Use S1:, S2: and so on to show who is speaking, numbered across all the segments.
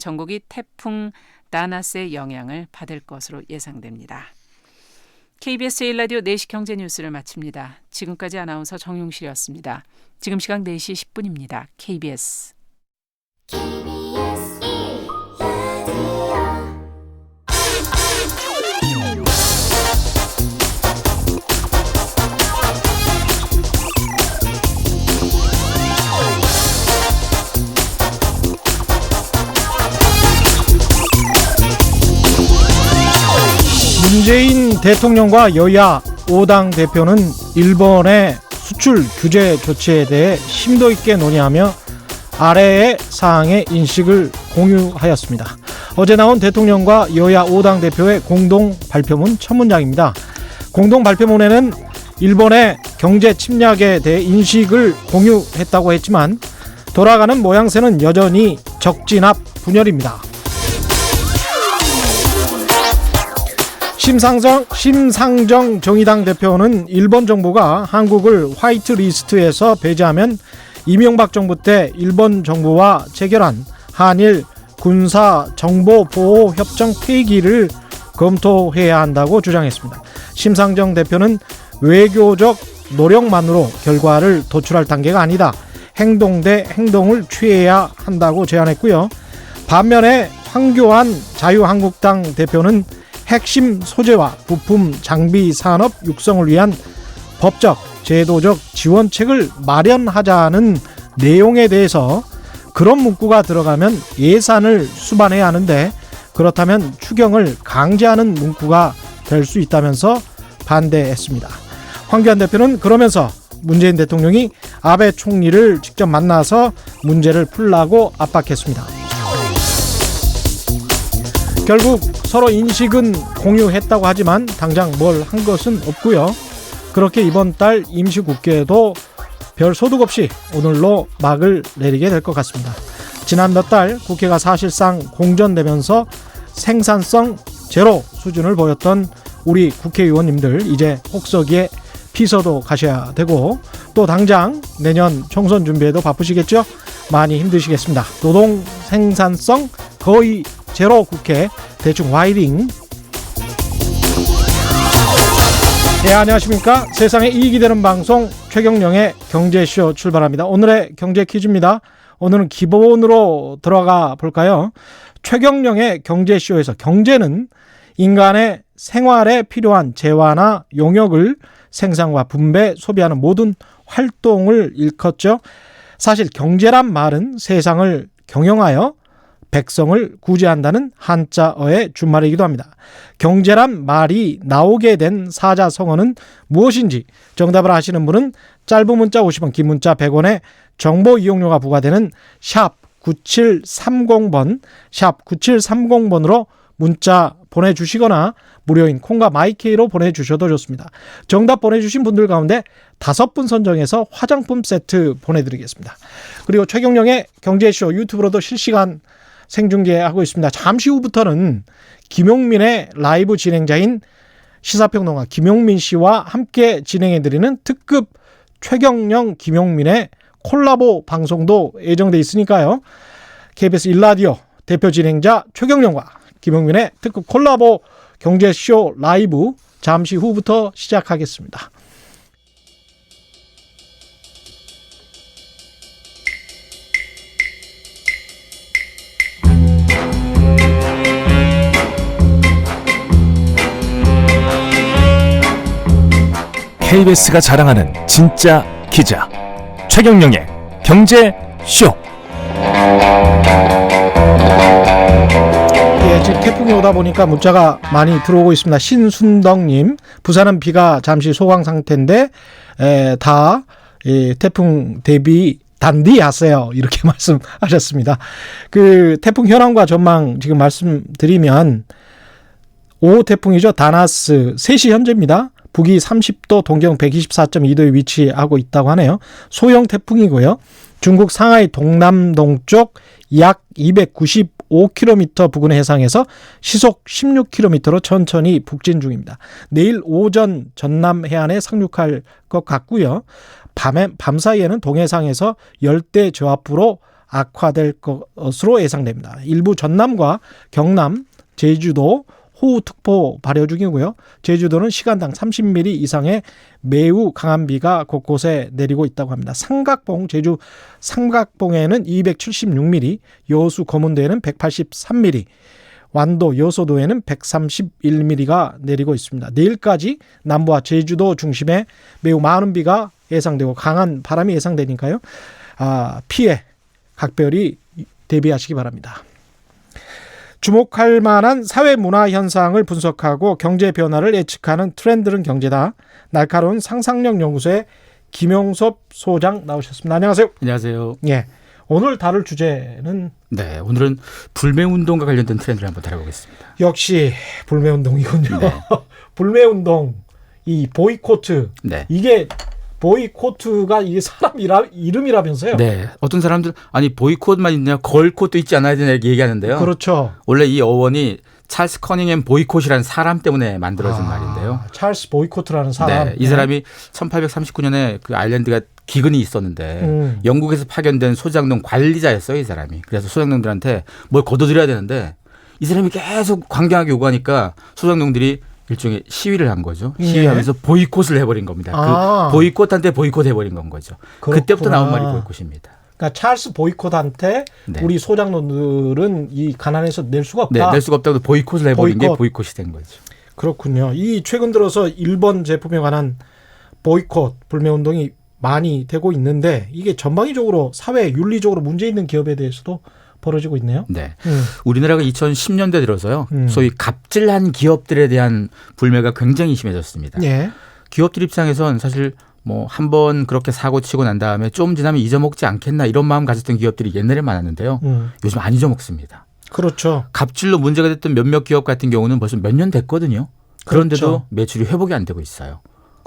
S1: 전국이 태풍 다나스의 영향을 받을 것으로 예상됩니다. KBS 1라디오 4시 경제뉴스를 마칩니다. 지금까지 아나운서 정용실이었습니다. 지금 시각 4시 10분입니다. KBS
S2: 문재인 대통령과 여야 5당 대표는 일본의 수출 규제 조치에 대해 심도 있게 논의하며 아래의 사항의 인식을 공유하였습니다. 어제 나온 대통령과 여야 5당 대표의 공동 발표문 첫 문장입니다. 공동 발표문에는 일본의 경제 침략에 대해 인식을 공유했다고 했지만 돌아가는 모양새는 여전히 적진압 분열입니다. 심상정 정의당 대표는 일본 정부가 한국을 화이트 리스트에서 배제하면 이명박 정부 때 일본 정부와 체결한 한일 군사 정보 보호 협정 폐기를 검토해야 한다고 주장했습니다. 심상정 대표는 외교적 노력만으로 결과를 도출할 단계가 아니다. 행동 대 행동을 취해야 한다고 제안했고요. 반면에 황교안 자유한국당 대표는 핵심 소재와 부품 장비 산업 육성을 위한 법적, 제도적 지원책을 마련하자는 내용에 대해서 그런 문구가 들어가면 예산을 수반해야 하는데 그렇다면 추경을 강제하는 문구가 될 수 있다면서 반대했습니다. 황교안 대표는 그러면서 문재인 대통령이 아베 총리를 직접 만나서 문제를 풀라고 압박했습니다. 결국 서로 인식은 공유했다고 하지만 당장 뭘 한 것은 없고요. 그렇게 이번 달 임시국회에도 별 소득 없이 오늘로 막을 내리게 될 것 같습니다. 지난 몇 달 국회가 사실상 공전되면서 생산성 제로 수준을 보였던 우리 국회의원님들 이제 혹서기에 피서도 가셔야 되고 또 당장 내년 총선 준비에도 바쁘시겠죠? 많이 힘드시겠습니다. 노동 생산성 거의 제로 국회 대충 화이팅. 네, 안녕하십니까. 세상에 이익이 되는 방송 최경영의 경제쇼 출발합니다. 오늘의 경제 퀴즈입니다. 오늘은 기본으로 들어가 볼까요? 최경영의 경제쇼에서 경제는 인간의 생활에 필요한 재화나 용역을 생산과 분배, 소비하는 모든 활동을 일컫죠. 사실 경제란 말은 세상을 경영하여 백성을 구제한다는 한자어의 준말이기도 합니다. 경제란 말이 나오게 된 사자성어는 무엇인지 정답을 아시는 분은 짧은 문자 50원, 긴 문자 100원에 정보 이용료가 부과되는 샵 9730번, 샵 9730번으로 문자 보내주시거나 무료인 콩과 마이케이로 보내주셔도 좋습니다. 정답 보내주신 분들 가운데 5분 선정해서 화장품 세트 보내드리겠습니다. 그리고 최경영의 경제쇼 유튜브로도 실시간 생중계하고 있습니다. 잠시 후부터는 김용민의 라이브 진행자인 시사평론가 김용민 씨와 함께 진행해드리는 특급 최경영 김용민의 콜라보 방송도 예정돼 있으니까요. KBS 1라디오 대표 진행자 최경영과 김용민의 특급 콜라보 경제쇼 라이브 잠시 후부터 시작하겠습니다.
S3: KBS가 자랑하는 진짜 기자 최경영의 경제쇼.
S2: 예, 지금 태풍이 오다 보니까 문자가 많이 들어오고 있습니다. 신순덕님, 부산은 비가 잠시 소강 상태인데 다 태풍 대비 단디하세요. 이렇게 말씀하셨습니다. 그 태풍 현황과 전망 지금 말씀드리면 5호 태풍이죠. 다나스 3시 현재입니다. 북위 30도, 동경 124.2도에 위치하고 있다고 하네요. 소형 태풍이고요. 중국 상하이 동남동쪽 약 295km 부근의 해상에서 시속 16km로 천천히 북진 중입니다. 내일 오전 전남 해안에 상륙할 것 같고요. 밤 사이에는 동해상에서 열대 저압부로 악화될 것으로 예상됩니다. 일부 전남과 경남, 제주도 호우특보 발효 중이고요. 제주도는 시간당 30mm 이상의 매우 강한 비가 곳곳에 내리고 있다고 합니다. 삼각봉, 제주 삼각봉에는 276mm, 여수 거문도에는 183mm, 완도 여소도에는 131mm가 내리고 있습니다. 내일까지 남부와 제주도 중심에 매우 많은 비가 예상되고 강한 바람이 예상되니까요. 피해 각별히 대비하시기 바랍니다. 주목할 만한 사회 문화 현상을 분석하고 경제 변화를 예측하는 트렌드는 경제다. 날카로운 상상력 연구소의 김용섭 소장 나오셨습니다. 안녕하세요.
S4: 안녕하세요.
S2: 예. 오늘 다룰 주제는
S4: 네, 오늘은 불매운동과 관련된 트렌드를 한번 다뤄보겠습니다.
S2: 역시 불매운동이군요.
S4: 네.
S2: 불매운동, 이 보이코트,
S4: 네.
S2: 이게 보이코트가 이게 사람 이름이라면서요?
S4: 네, 어떤 사람들 아니 보이콧만 있냐 걸콧도 있지 않아야 되나 이렇게 얘기하는데요.
S2: 그렇죠.
S4: 원래 이 어원이 찰스 커닝햄 보이콧이라는 사람 때문에 만들어진 말인데요.
S2: 찰스 보이코트라는 사람.
S4: 네, 이 사람이 1839년에 그 아일랜드가 기근이 있었는데 영국에서 파견된 소장농 관리자였어요, 이 사람이. 그래서 소장농들한테 뭘 거둬들여야 되는데 이 사람이 계속 강경하게 요구하니까 소장농들이 일종의 시위를 한 거죠. 시위하면서 보이콧을 해버린 겁니다. 그 보이콧한테 보이콧 해버린 건 거죠.
S2: 그렇구나.
S4: 그때부터 나온 말이 보이콧입니다.
S2: 그러니까 찰스 보이콧한테
S4: 네.
S2: 우리 소장농들은 이 가난해서 낼 수가 없다.
S4: 네, 낼 수가 없다고 보이콧을 해버린 게 보이콧이 된 거죠.
S2: 그렇군요. 이 최근 들어서 일본 제품에 관한 보이콧 불매운동이 많이 되고 있는데 이게 전방위적으로 사회 윤리적으로 문제 있는 기업에 대해서도 벌어지고 있네요.
S4: 네, 우리나라가 2010년대 들어서요. 소위 갑질한 기업들에 대한 불매가 굉장히 심해졌습니다.
S2: 예.
S4: 기업들 입장에선 사실 뭐 한 번 그렇게 사고 치고 난 다음에 좀 지나면 잊어먹지 않겠나 이런 마음 가졌던 기업들이 옛날에 많았는데요. 요즘 안 잊어먹습니다.
S2: 그렇죠.
S4: 갑질로 문제가 됐던 몇몇 기업 같은 경우는 벌써 몇 년 됐거든요. 그런데도
S2: 그렇죠.
S4: 매출이 회복이 안 되고 있어요.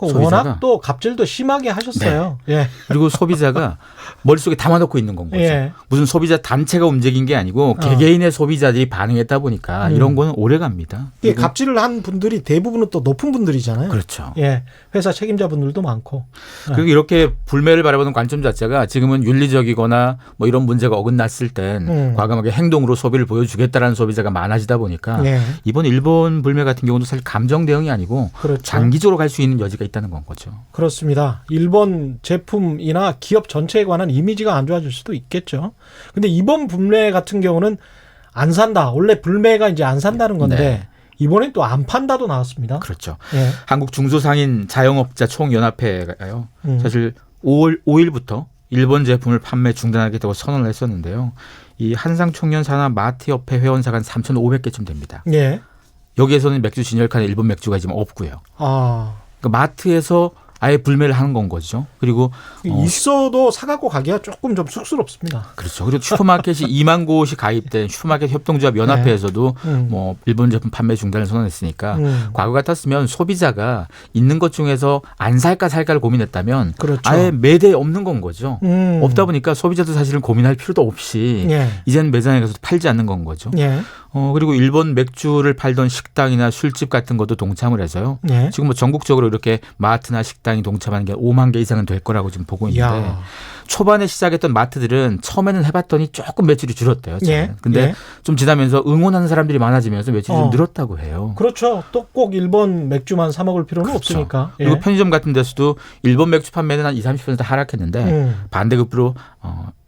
S2: 워낙 또 갑질도 심하게 하셨어요.
S4: 네.
S2: 예.
S4: 그리고 소비자가 머릿속에 담아놓고 있는 건 거죠.
S2: 예.
S4: 무슨 소비자 단체가 움직인 게 아니고 개개인의 소비자들이 반응했다 보니까 이런 거는 오래 갑니다.
S2: 이 갑질을 한 분들이 대부분은 또 높은 분들이잖아요.
S4: 그렇죠.
S2: 예. 회사 책임자분들도 많고.
S4: 그리고 이렇게 불매를 바라보는 관점 자체가 지금은 윤리적이거나 뭐 이런 문제가 어긋났을 땐 과감하게 행동으로 소비를 보여주겠다라는 소비자가 많아지다 보니까
S2: 예.
S4: 이번 일본 불매 같은 경우도 사실 감정 대응이 아니고
S2: 그렇죠.
S4: 장기적으로 갈 수 있는 여지가 있다는 건 거죠.
S2: 그렇습니다. 일본 제품이나 기업 전체에 관한 이미지가 안 좋아질 수도 있겠죠. 근데 이번 불매 같은 경우는 안 산다. 원래 불매가 이제 안 산다는 건데
S4: 네.
S2: 이번엔 또 안 판다도 나왔습니다.
S4: 그렇죠.
S2: 예.
S4: 한국 중소상인 자영업자 총연합회가요. 사실 5월 5일부터 일본 제품을 판매 중단하겠다고 선언을 했었는데요. 이 한상총연사나 마트협회 회원사가 한 3,500개쯤 됩니다.
S2: 예.
S4: 여기에서는 맥주 진열칸에 일본 맥주가 지금 없고요. 그러니까 마트에서 아예 불매를 하는 건 거죠. 그리고
S2: 있어도 사갖고 가기가 조금 좀 쑥스럽습니다.
S4: 그렇죠. 그리고 슈퍼마켓이 2만 곳이 가입된 슈퍼마켓 협동조합 연합회에서도 뭐 일본 제품 판매 중단을 선언했으니까 과거 같았으면 소비자가 있는 것 중에서 안 살까 살까를 고민했다면
S2: 그렇죠.
S4: 아예 매대에 없는 건 거죠. 없다 보니까 소비자도 사실은 고민할 필요도 없이 이제는 매장에 가서 팔지 않는 건 거죠. 그리고 일본 맥주를 팔던 식당이나 술집 같은 것도 동참을 해서요. 지금 뭐 전국적으로 이렇게 마트나 식당이 동참하는 게 5만 개 이상은 될 거라고 지금 보고 있는데 초반에 시작했던 마트들은 처음에는 해봤더니 조금 매출이 줄었대요. 근데 좀 지나면서 응원하는 사람들이 많아지면서 매출이 좀 늘었다고 해요.
S2: 그렇죠. 또 꼭 일본 맥주만 사 먹을 필요는
S4: 그렇죠.
S2: 없으니까.
S4: 그리고 편의점 같은 데서도 일본 맥주 판매는 한 20-30% 하락했는데 반대급부로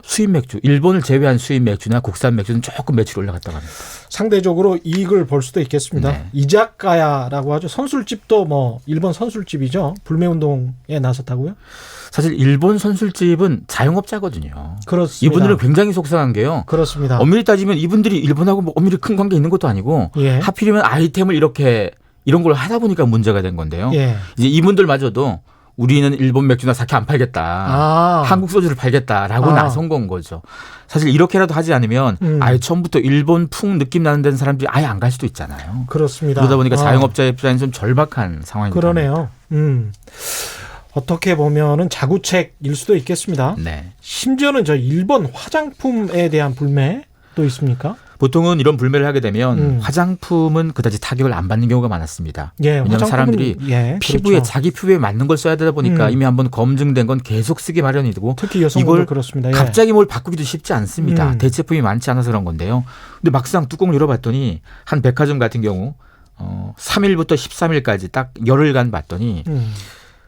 S4: 수입 맥주, 일본을 제외한 수입 맥주나 국산 맥주는 조금 매출이 올라갔다고 합니다.
S2: 상대적으로 이익을 볼 수도 있겠습니다.
S4: 네.
S2: 이자카야라고 하죠. 선술집도 뭐 일본 선술집이죠. 불매운동에 나섰다고요?
S4: 사실 일본 선술집은 자영업자거든요.
S2: 그렇습니다.
S4: 이분들은 굉장히 속상한 게요.
S2: 그렇습니다.
S4: 엄밀히 따지면 이분들이 일본하고 뭐 엄밀히 큰 관계 있는 것도 아니고 하필이면 아이템을 이런 걸 하다 보니까 문제가 된 건데요. 이제 이분들마저도 우리는 일본 맥주나 사케 안 팔겠다. 한국 소주를 팔겠다라고 나선 건 거죠. 사실 이렇게라도 하지 않으면 아예 처음부터 일본 풍 느낌 나는 데는 사람들이 아예 안 갈 수도 있잖아요.
S2: 그렇습니다.
S4: 그러다 보니까 자영업자 입장에서 좀 절박한 상황입니다.
S2: 그러네요. 어떻게 보면은 자구책일 수도 있겠습니다.
S4: 네.
S2: 심지어는 저 일본 화장품에 대한 불매도 있습니까?
S4: 보통은 이런 불매를 하게 되면 화장품은 그다지 타격을 안 받는 경우가 많았습니다.
S2: 예,
S4: 왜냐하면 사람들이 피부에
S2: 그렇죠.
S4: 자기 피부에 맞는 걸 써야 되다 보니까 이미 한번 검증된 건 계속 쓰기 마련이 되고
S2: 특히 여성분들
S4: 이걸
S2: 그렇습니다. 예.
S4: 갑자기 뭘 바꾸기도 쉽지 않습니다. 대체품이 많지 않아서 그런 건데요. 근데 막상 뚜껑을 열어봤더니 한 백화점 같은 경우 3일부터 13일까지 딱 열흘간 봤더니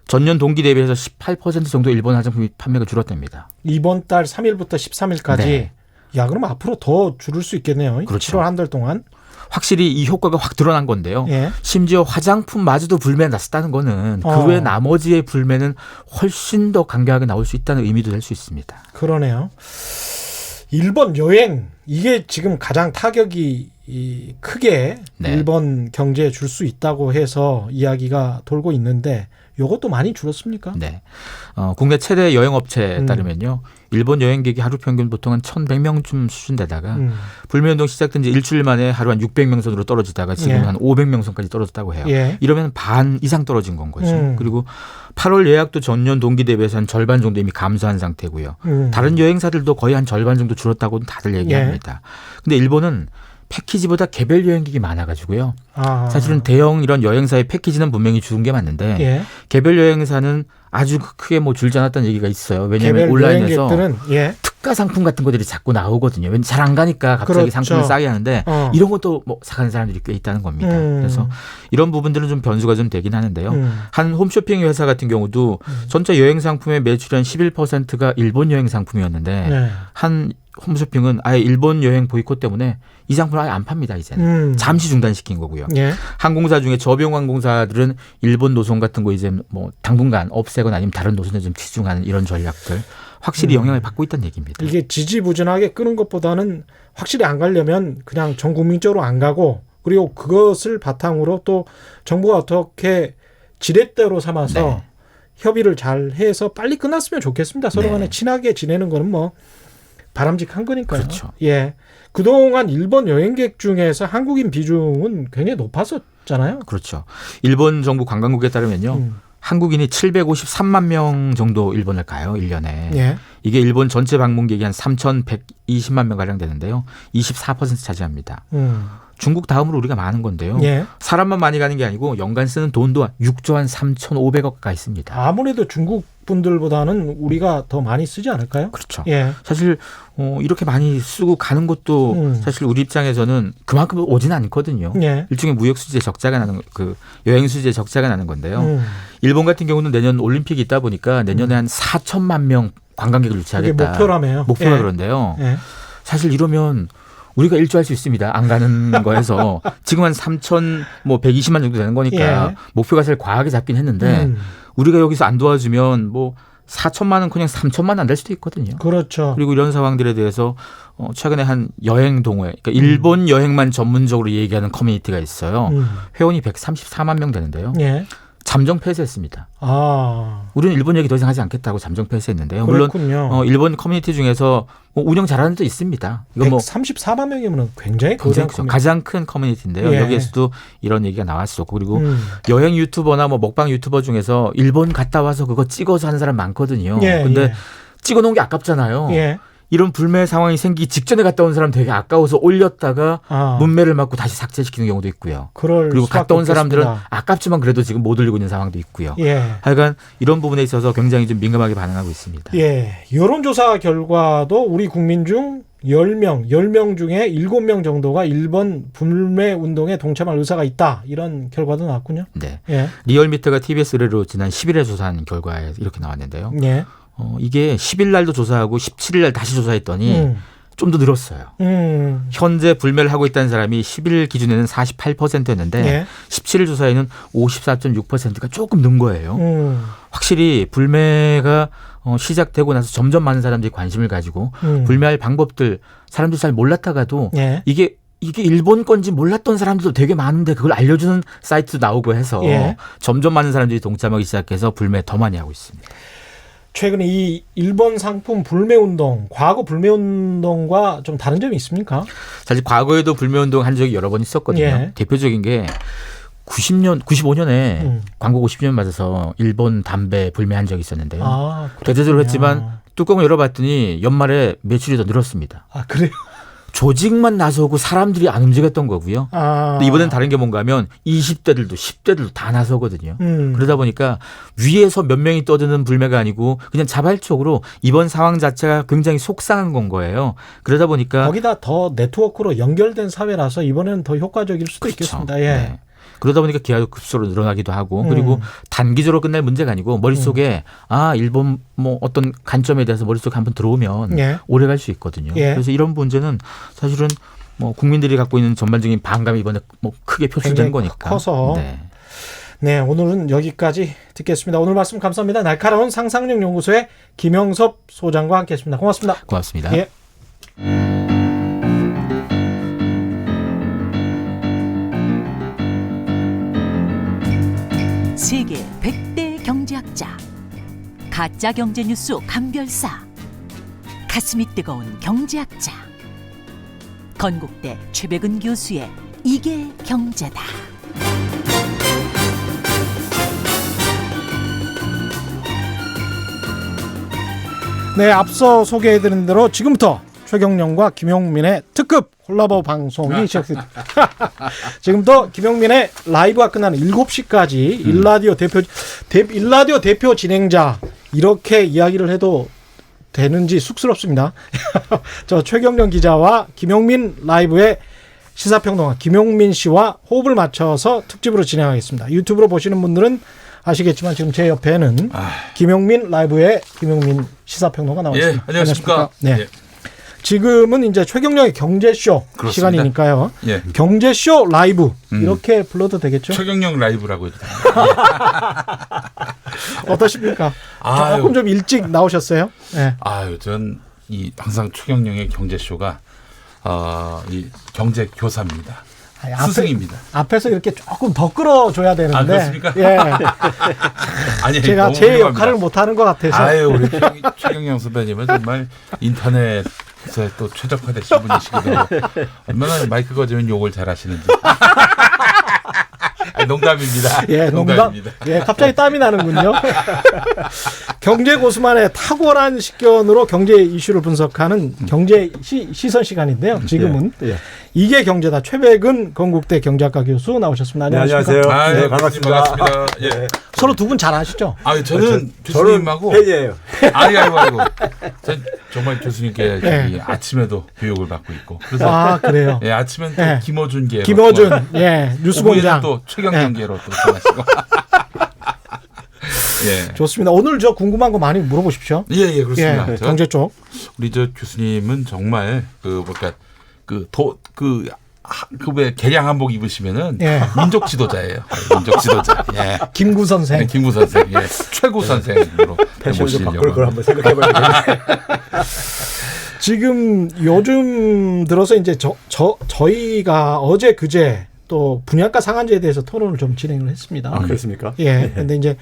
S4: 전년 동기 대비해서 18% 정도 일본 화장품이 판매가 줄었답니다.
S2: 이번 달 3일부터 13일까지.
S4: 네.
S2: 야, 그럼 앞으로 더 줄을 수 있겠네요.
S4: 그렇죠.
S2: 7월 한 달 동안.
S4: 확실히 이 효과가 확 드러난 건데요.
S2: 예.
S4: 심지어 화장품마저도 불매가 났었다는 거는 그 외 나머지의 불매는 훨씬 더 강경하게 나올 수 있다는 의미도 될 수 있습니다.
S2: 그러네요. 일본 여행 이게 지금 가장 타격이 크게
S4: 네.
S2: 일본 경제에 줄 수 있다고 해서 이야기가 돌고 있는데 이것도 많이 줄었습니까?
S4: 네. 국내 최대 여행업체에 따르면요. 일본 여행객이 하루 평균 보통 한 1,100명쯤 수준되다가 불매운동 시작된 지 일주일 만에 하루 한 600명 선으로 떨어지다가 지금 한 500명 선까지 떨어졌다고 해요.
S2: 예.
S4: 이러면 반 이상 떨어진 건 거죠. 그리고 8월 예약도 전년 동기 대비해서 한 절반 정도 이미 감소한 상태고요. 다른 여행사들도 거의 한 절반 정도 줄었다고는 다들 얘기합니다. 근데 일본은 패키지보다 개별 여행객이 많아가지고요. 사실은 대형 이런 여행사의 패키지는 분명히 줄은 게 맞는데
S2: 예.
S4: 개별 여행사는 아주 크게 뭐 줄지 않았다는 얘기가 있어요. 왜냐하면
S2: 개별
S4: 온라인에서
S2: 여행객들은 예.
S4: 특가 상품 같은 것들이 자꾸 나오거든요. 왠지 잘 안 가니까 갑자기
S2: 그렇죠.
S4: 상품을 싸게 하는데 이런 것도 뭐 사가는 사람들이 꽤 있다는 겁니다. 그래서 이런 부분들은 좀 변수가 좀 되긴 하는데요. 한 홈쇼핑 회사 같은 경우도 전체 여행 상품의 매출의 한 11%가 일본 여행 상품이었는데
S2: 네.
S4: 한 홈쇼핑은 아예 일본 여행 보이콧 때문에 이 상품을 아예 안 팝니다. 이제는 잠시 중단시킨 거고요.
S2: 예.
S4: 항공사 중에 저비용 항공사들은 일본 노선 같은 거 이제 뭐 당분간 없애거나 아니면 다른 노선에 좀 치중하는 이런 전략들 확실히 영향을 받고 있다는 얘기입니다.
S2: 이게 지지부진하게 끄는 것보다는 확실히 안 가려면 그냥 전 국민적으로 안 가고 그리고 그것을 바탕으로 또 정부가 어떻게 지렛대로 삼아서
S4: 네.
S2: 협의를 잘 해서 빨리 끝났으면 좋겠습니다. 서로 간에
S4: 네.
S2: 친하게 지내는 거는 뭐 바람직한 거니까요.
S4: 그렇죠.
S2: 예. 그동안 일본 여행객 중에서 한국인 비중은 굉장히 높았었잖아요.
S4: 그렇죠. 일본 정부 관광국에 따르면요. 한국인이 753만 명 정도 일본을 가요. 1년에.
S2: 예.
S4: 이게 일본 전체 방문객이 한 3,120만 명 가량 되는데요. 24% 차지합니다. 중국 다음으로 우리가 많은 건데요.
S2: 예.
S4: 사람만 많이 가는 게 아니고 연간 쓰는 돈도 6조 한 3,500억 가 있습니다.
S2: 아무래도 중국 분들보다는 우리가 더 많이 쓰지 않을까요?
S4: 그렇죠.
S2: 예.
S4: 사실 이렇게 많이 쓰고 가는 것도 사실 우리 입장에서는 그만큼 오지는 않거든요.
S2: 예.
S4: 일종의 무역 수지에 적자가 나는 그 여행 수지에 적자가 나는 건데요. 일본 같은 경우는 내년 올림픽이 있다 보니까 내년에 한 4천만 명 관광객을 유치하겠다.
S2: 그게 목표라며요.
S4: 목표가
S2: 예.
S4: 그런데요.
S2: 예.
S4: 사실 이러면 우리가 일조할 수 있습니다. 안 가는 거에서 지금 한 3,120만 정도 되는 거니까
S2: 예.
S4: 목표가 사실 과하게 잡긴 했는데 우리가 여기서 안 도와주면 뭐 4천만 원 그냥 3천만 안 될 수도 있거든요.
S2: 그렇죠.
S4: 그리고 이런 상황들에 대해서 최근에 한 여행 동호회, 그러니까 일본 여행만 전문적으로 얘기하는 커뮤니티가 있어요. 회원이 134만 명 되는데요.
S2: 예.
S4: 잠정 폐쇄했습니다.
S2: 아.
S4: 우리는 일본 얘기 더 이상 하지 않겠다고 잠정 폐쇄했는데요. 물론
S2: 그렇군요.
S4: 일본 커뮤니티 중에서 뭐 운영 잘하는 데도 있습니다. 이거 뭐
S2: 134만 명이면 굉장히 거대한
S4: 굉장히 가장 큰 커뮤니티인데요.
S2: 예.
S4: 여기에서도 이런 얘기가 나왔었고 그리고 여행 유튜버나 뭐 먹방 유튜버 중에서 일본 갔다 와서 그거 찍어서 하는 사람 많거든요.
S2: 예,
S4: 근데
S2: 예.
S4: 찍어놓은 게 아깝잖아요.
S2: 예.
S4: 이런 불매 상황이 생기기 직전에 갔다 온 사람 되게 아까워서 올렸다가 문매를 맞고 다시 삭제시키는 경우도 있고요. 그리고 갔다 온 사람들은 아깝지만 그래도 지금 못 올리고 있는 상황도 있고요.
S2: 예.
S4: 하여간 이런 부분에 있어서 굉장히 좀 민감하게 반응하고 있습니다.
S2: 예. 여론조사 결과도 우리 국민 중 10명 중에 7명 정도가 일본 불매 운동에 동참할 의사가 있다. 이런 결과도 나왔군요.
S4: 네.
S2: 예.
S4: 리얼미터가 TBS 의뢰로 지난 10일에 조사한 결과에 이렇게 나왔는데요.
S2: 예.
S4: 이게 10일 날도 조사하고 17일 날 다시 조사했더니 좀 더 늘었어요. 현재 불매를 하고 있다는 사람이 10일 기준에는 48%였는데
S2: 예.
S4: 17일 조사에는 54.6%가 조금 는 거예요. 확실히 불매가 시작되고 나서 점점 많은 사람들이 관심을 가지고 불매할 방법들 사람들이 잘 몰랐다가도
S2: 예.
S4: 이게 일본 건지 몰랐던 사람들도 되게 많은데 그걸 알려주는 사이트도 나오고 해서
S2: 예.
S4: 점점 많은 사람들이 동참하기 시작해서 불매 더 많이 하고 있습니다.
S2: 최근에 이 일본 상품 불매 운동, 과거 불매 운동과 좀 다른 점이 있습니까?
S4: 사실 과거에도 불매 운동 한 적이 여러 번 있었거든요.
S2: 예.
S4: 대표적인 게 95년에 광고 50년 맞아서 일본 담배 불매한 적이 있었는데요. 대대적으로 했지만 뚜껑을 열어봤더니 연말에 매출이 더 늘었습니다.
S2: 아, 그래요?
S4: 조직만 나서고 사람들이 안 움직였던 거고요. 근데 이번엔 다른 게 뭔가 하면 20대들도 10대들도 다 나서거든요. 그러다 보니까 위에서 몇 명이 떠드는 불매가 아니고 그냥 자발적으로 이번 상황 자체가 굉장히 속상한 건 거예요. 그러다 보니까
S2: 거기다 더 네트워크로 연결된 사회라서 이번에는 더 효과적일 수도
S4: 그렇죠.
S2: 있겠습니다. 예.
S4: 네. 그러다 보니까 기하급수로 늘어나기도 하고 그리고 단기적으로 끝날 문제가 아니고 머릿속에 일본 뭐 어떤 관점에 대해서 머릿속에 한번 들어오면
S2: 예.
S4: 오래 갈 수 있거든요.
S2: 예.
S4: 그래서 이런 문제는 사실은 뭐 국민들이 갖고 있는 전반적인 반감이 이번에 뭐 크게 표출된 거니까.
S2: 커서.
S4: 네.
S2: 네, 오늘은 여기까지 듣겠습니다. 오늘 말씀 감사합니다. 날카로운 상상력 연구소의 김영섭 소장과 함께했습니다. 고맙습니다.
S4: 고맙습니다.
S2: 예.
S5: 세계 100대 경제학자, 가짜 경제 뉴스 감별사, 가슴이 뜨거운 경제학자, 건국대 최백은 교수의 이게 경제다.
S2: 네, 앞서 소개해드린 대로 지금부터 최경영과 김용민의 특급 콜라보 방송이 시작됩니다. 지금부터 김용민의 라이브가 끝나는 7시까지 일라디오 대표 진행자 이렇게 이야기를 해도 되는지 쑥스럽습니다. 저 최경영 기자와 김용민 라이브의 시사평론가 김용민 씨와 호흡을 맞춰서 특집으로 진행하겠습니다. 유튜브로 보시는 분들은 아시겠지만 지금 제 옆에는 김용민 라이브의 김용민 시사평론가 나와 있습니다.
S6: 예, 안녕하십니까.
S2: 네.
S6: 예.
S2: 지금은 이제 최경영의 경제쇼
S6: 그렇습니다.
S2: 시간이니까요.
S6: 예.
S2: 경제쇼 라이브 이렇게 불러도 되겠죠?
S6: 최경영 라이브라고 해도 됩니다.
S2: 어떠십니까?
S6: 아유.
S2: 조금 좀 일찍 나오셨어요? 네.
S6: 아유, 전 항상 최경영의 경제쇼가 이 경제 교사입니다. 스승입니다.
S2: 앞에서 이렇게 조금 더 끌어줘야 되는데.
S6: 아, 그렇습니까?
S2: 예.
S6: 아니,
S2: 제가
S6: 너무
S2: 제
S6: 훌륭합니다.
S2: 역할을 못하는 것 같아서.
S6: 아유, 우리 최경영 선배님은 정말 인터넷에 또 최적화되신 분이시거든요. 얼마나 마이크 거지면 욕을 잘하시는지. 아니, 농담입니다.
S2: 예,
S6: 농담입니다.
S2: 예, 갑자기 땀이 나는군요. 경제 고수만의 탁월한 식견으로 경제 이슈를 분석하는 경제 시선 시간인데요. 지금은 이게 경제다. 최백은 건국대 경제학과 교수 나오셨습니다. 안녕하십니까?
S7: 안녕하세요.
S6: 네,
S7: 반갑습니다.
S6: 예.
S2: 서로 두 분 잘 아시죠?
S6: 저는 교수님하고
S7: 팬이에요.
S6: 아이고. 전 정말 교수님께
S2: 네.
S6: 아침에도 교육을 받고 있고. 그래서
S2: 그래요.
S6: 예, 아침엔 또
S2: 네.
S6: 김어준 계.
S2: 김어준, 예, 뉴스공장.
S6: 또 최경영계로 또 전하시고. 예.
S2: 좋습니다. 오늘 저 궁금한 거 많이 물어보십시오.
S6: 예, 그렇습니다.
S2: 예, 경제 쪽.
S6: 우리 저 교수님은 정말 왜 개량 한복 입으시면은
S2: 예.
S6: 민족 지도자예요. 민족 지도자. 예.
S2: 김구 선생.
S6: 네, 김구 선생, 예. 최고 선생으로
S7: 패션을 좀 바꿀
S6: 모시려고.
S7: 걸 한번 생각해봐야 되겠네.
S2: 지금 요즘 들어서 이제 저희가 어제 그제 또 분양가 상한제에 대해서 토론을 좀 진행을 했습니다.
S7: 아, 그렇습니까?
S2: 예. 근데 이제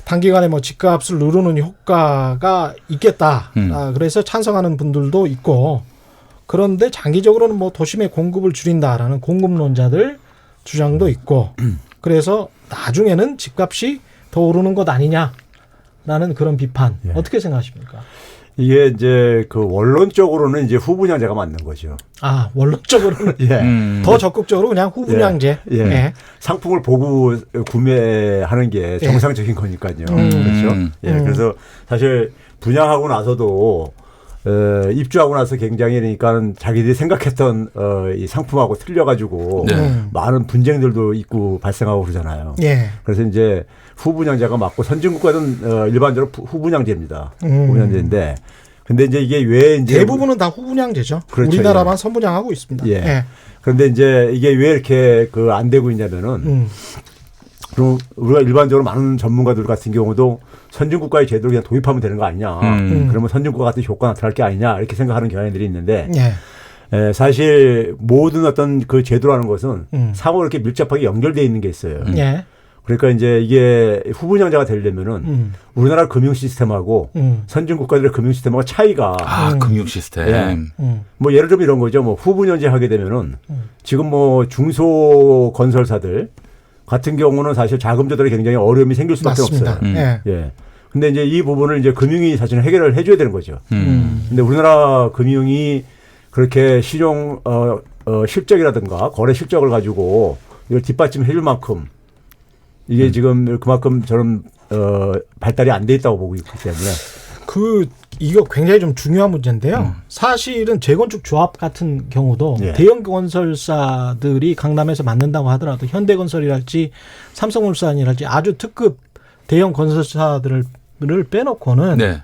S2: 단기간에 뭐 집값을 누르는 효과가 있겠다. 그래서 찬성하는 분들도 있고, 그런데 장기적으로는 뭐 도심의 공급을 줄인다라는 공급론자들 주장도 있고, 그래서 나중에는 집값이 더 오르는 것 아니냐라는 그런 비판.
S7: 예.
S2: 어떻게 생각하십니까?
S7: 이게 이제 그 원론적으로는 이제 후분양제가 맞는 거죠.
S2: 원론적으로는
S7: 예.
S2: 더 적극적으로 그냥 후분양제.
S7: 예.
S2: 예.
S7: 상품을 보고 구매하는 게 정상적인 거니까요. 그렇죠. 예. 그래서 사실 분양하고 나서도 입주하고 나서 굉장히 그러니까는 자기들이 생각했던 이 상품하고 틀려가지고 많은 분쟁들도 있고 발생하고 그러잖아요.
S2: 예.
S7: 그래서 이제 후분양제가 맞고 선진국가는 일반적으로 후분양제입니다. 후분양제인데, 근데 이제 이게 왜 이제
S2: 대부분은 다 후분양제죠.
S7: 그렇죠.
S2: 우리나라만
S7: 예.
S2: 선분양하고 있습니다.
S7: 예.
S2: 예.
S7: 그런데 이제 이게 왜 이렇게 안 되고 있냐면은 그리고 우리가 일반적으로 많은 전문가들 같은 경우도 선진국가의 제도를 그냥 도입하면 되는 거 아니냐. 그러면 선진국가 같은 효과가 나타날 게 아니냐 이렇게 생각하는 경향들이 있는데 사실 모든 어떤 그 제도라는 것은 상호 이렇게 밀접하게 연결되어 있는 게 있어요.
S2: 예.
S7: 그러니까 이제 이게 후분양자가 되려면은 우리나라 금융 시스템하고 선진 국가들의 금융 시스템하고 차이가
S6: 금융 시스템.
S7: 뭐 예를 들면 이런 거죠. 뭐 후분양제 하게 되면은 지금 뭐 중소 건설사들 같은 경우는 사실 자금 조달에 굉장히 어려움이 생길 수밖에
S2: 맞습니다.
S7: 없어요.
S2: 예.
S7: 근데 이제 이 부분을 이제 금융이 사실은 해결을 해줘야 되는 거죠. 근데 우리나라 금융이 그렇게 신용 실적이라든가 거래 실적을 가지고 이걸 뒷받침해 줄 만큼 이게 지금 그만큼 저는 발달이 안 돼 있다고 보고 있기 때문에
S2: 이거 굉장히 좀 중요한 문제인데요. 사실은 재건축 조합 같은 경우도
S7: 예.
S2: 대형 건설사들이 강남에서 만든다고 하더라도 현대건설이랄지 삼성물산이랄지 아주 특급 대형 건설사들을 빼놓고는
S6: 네.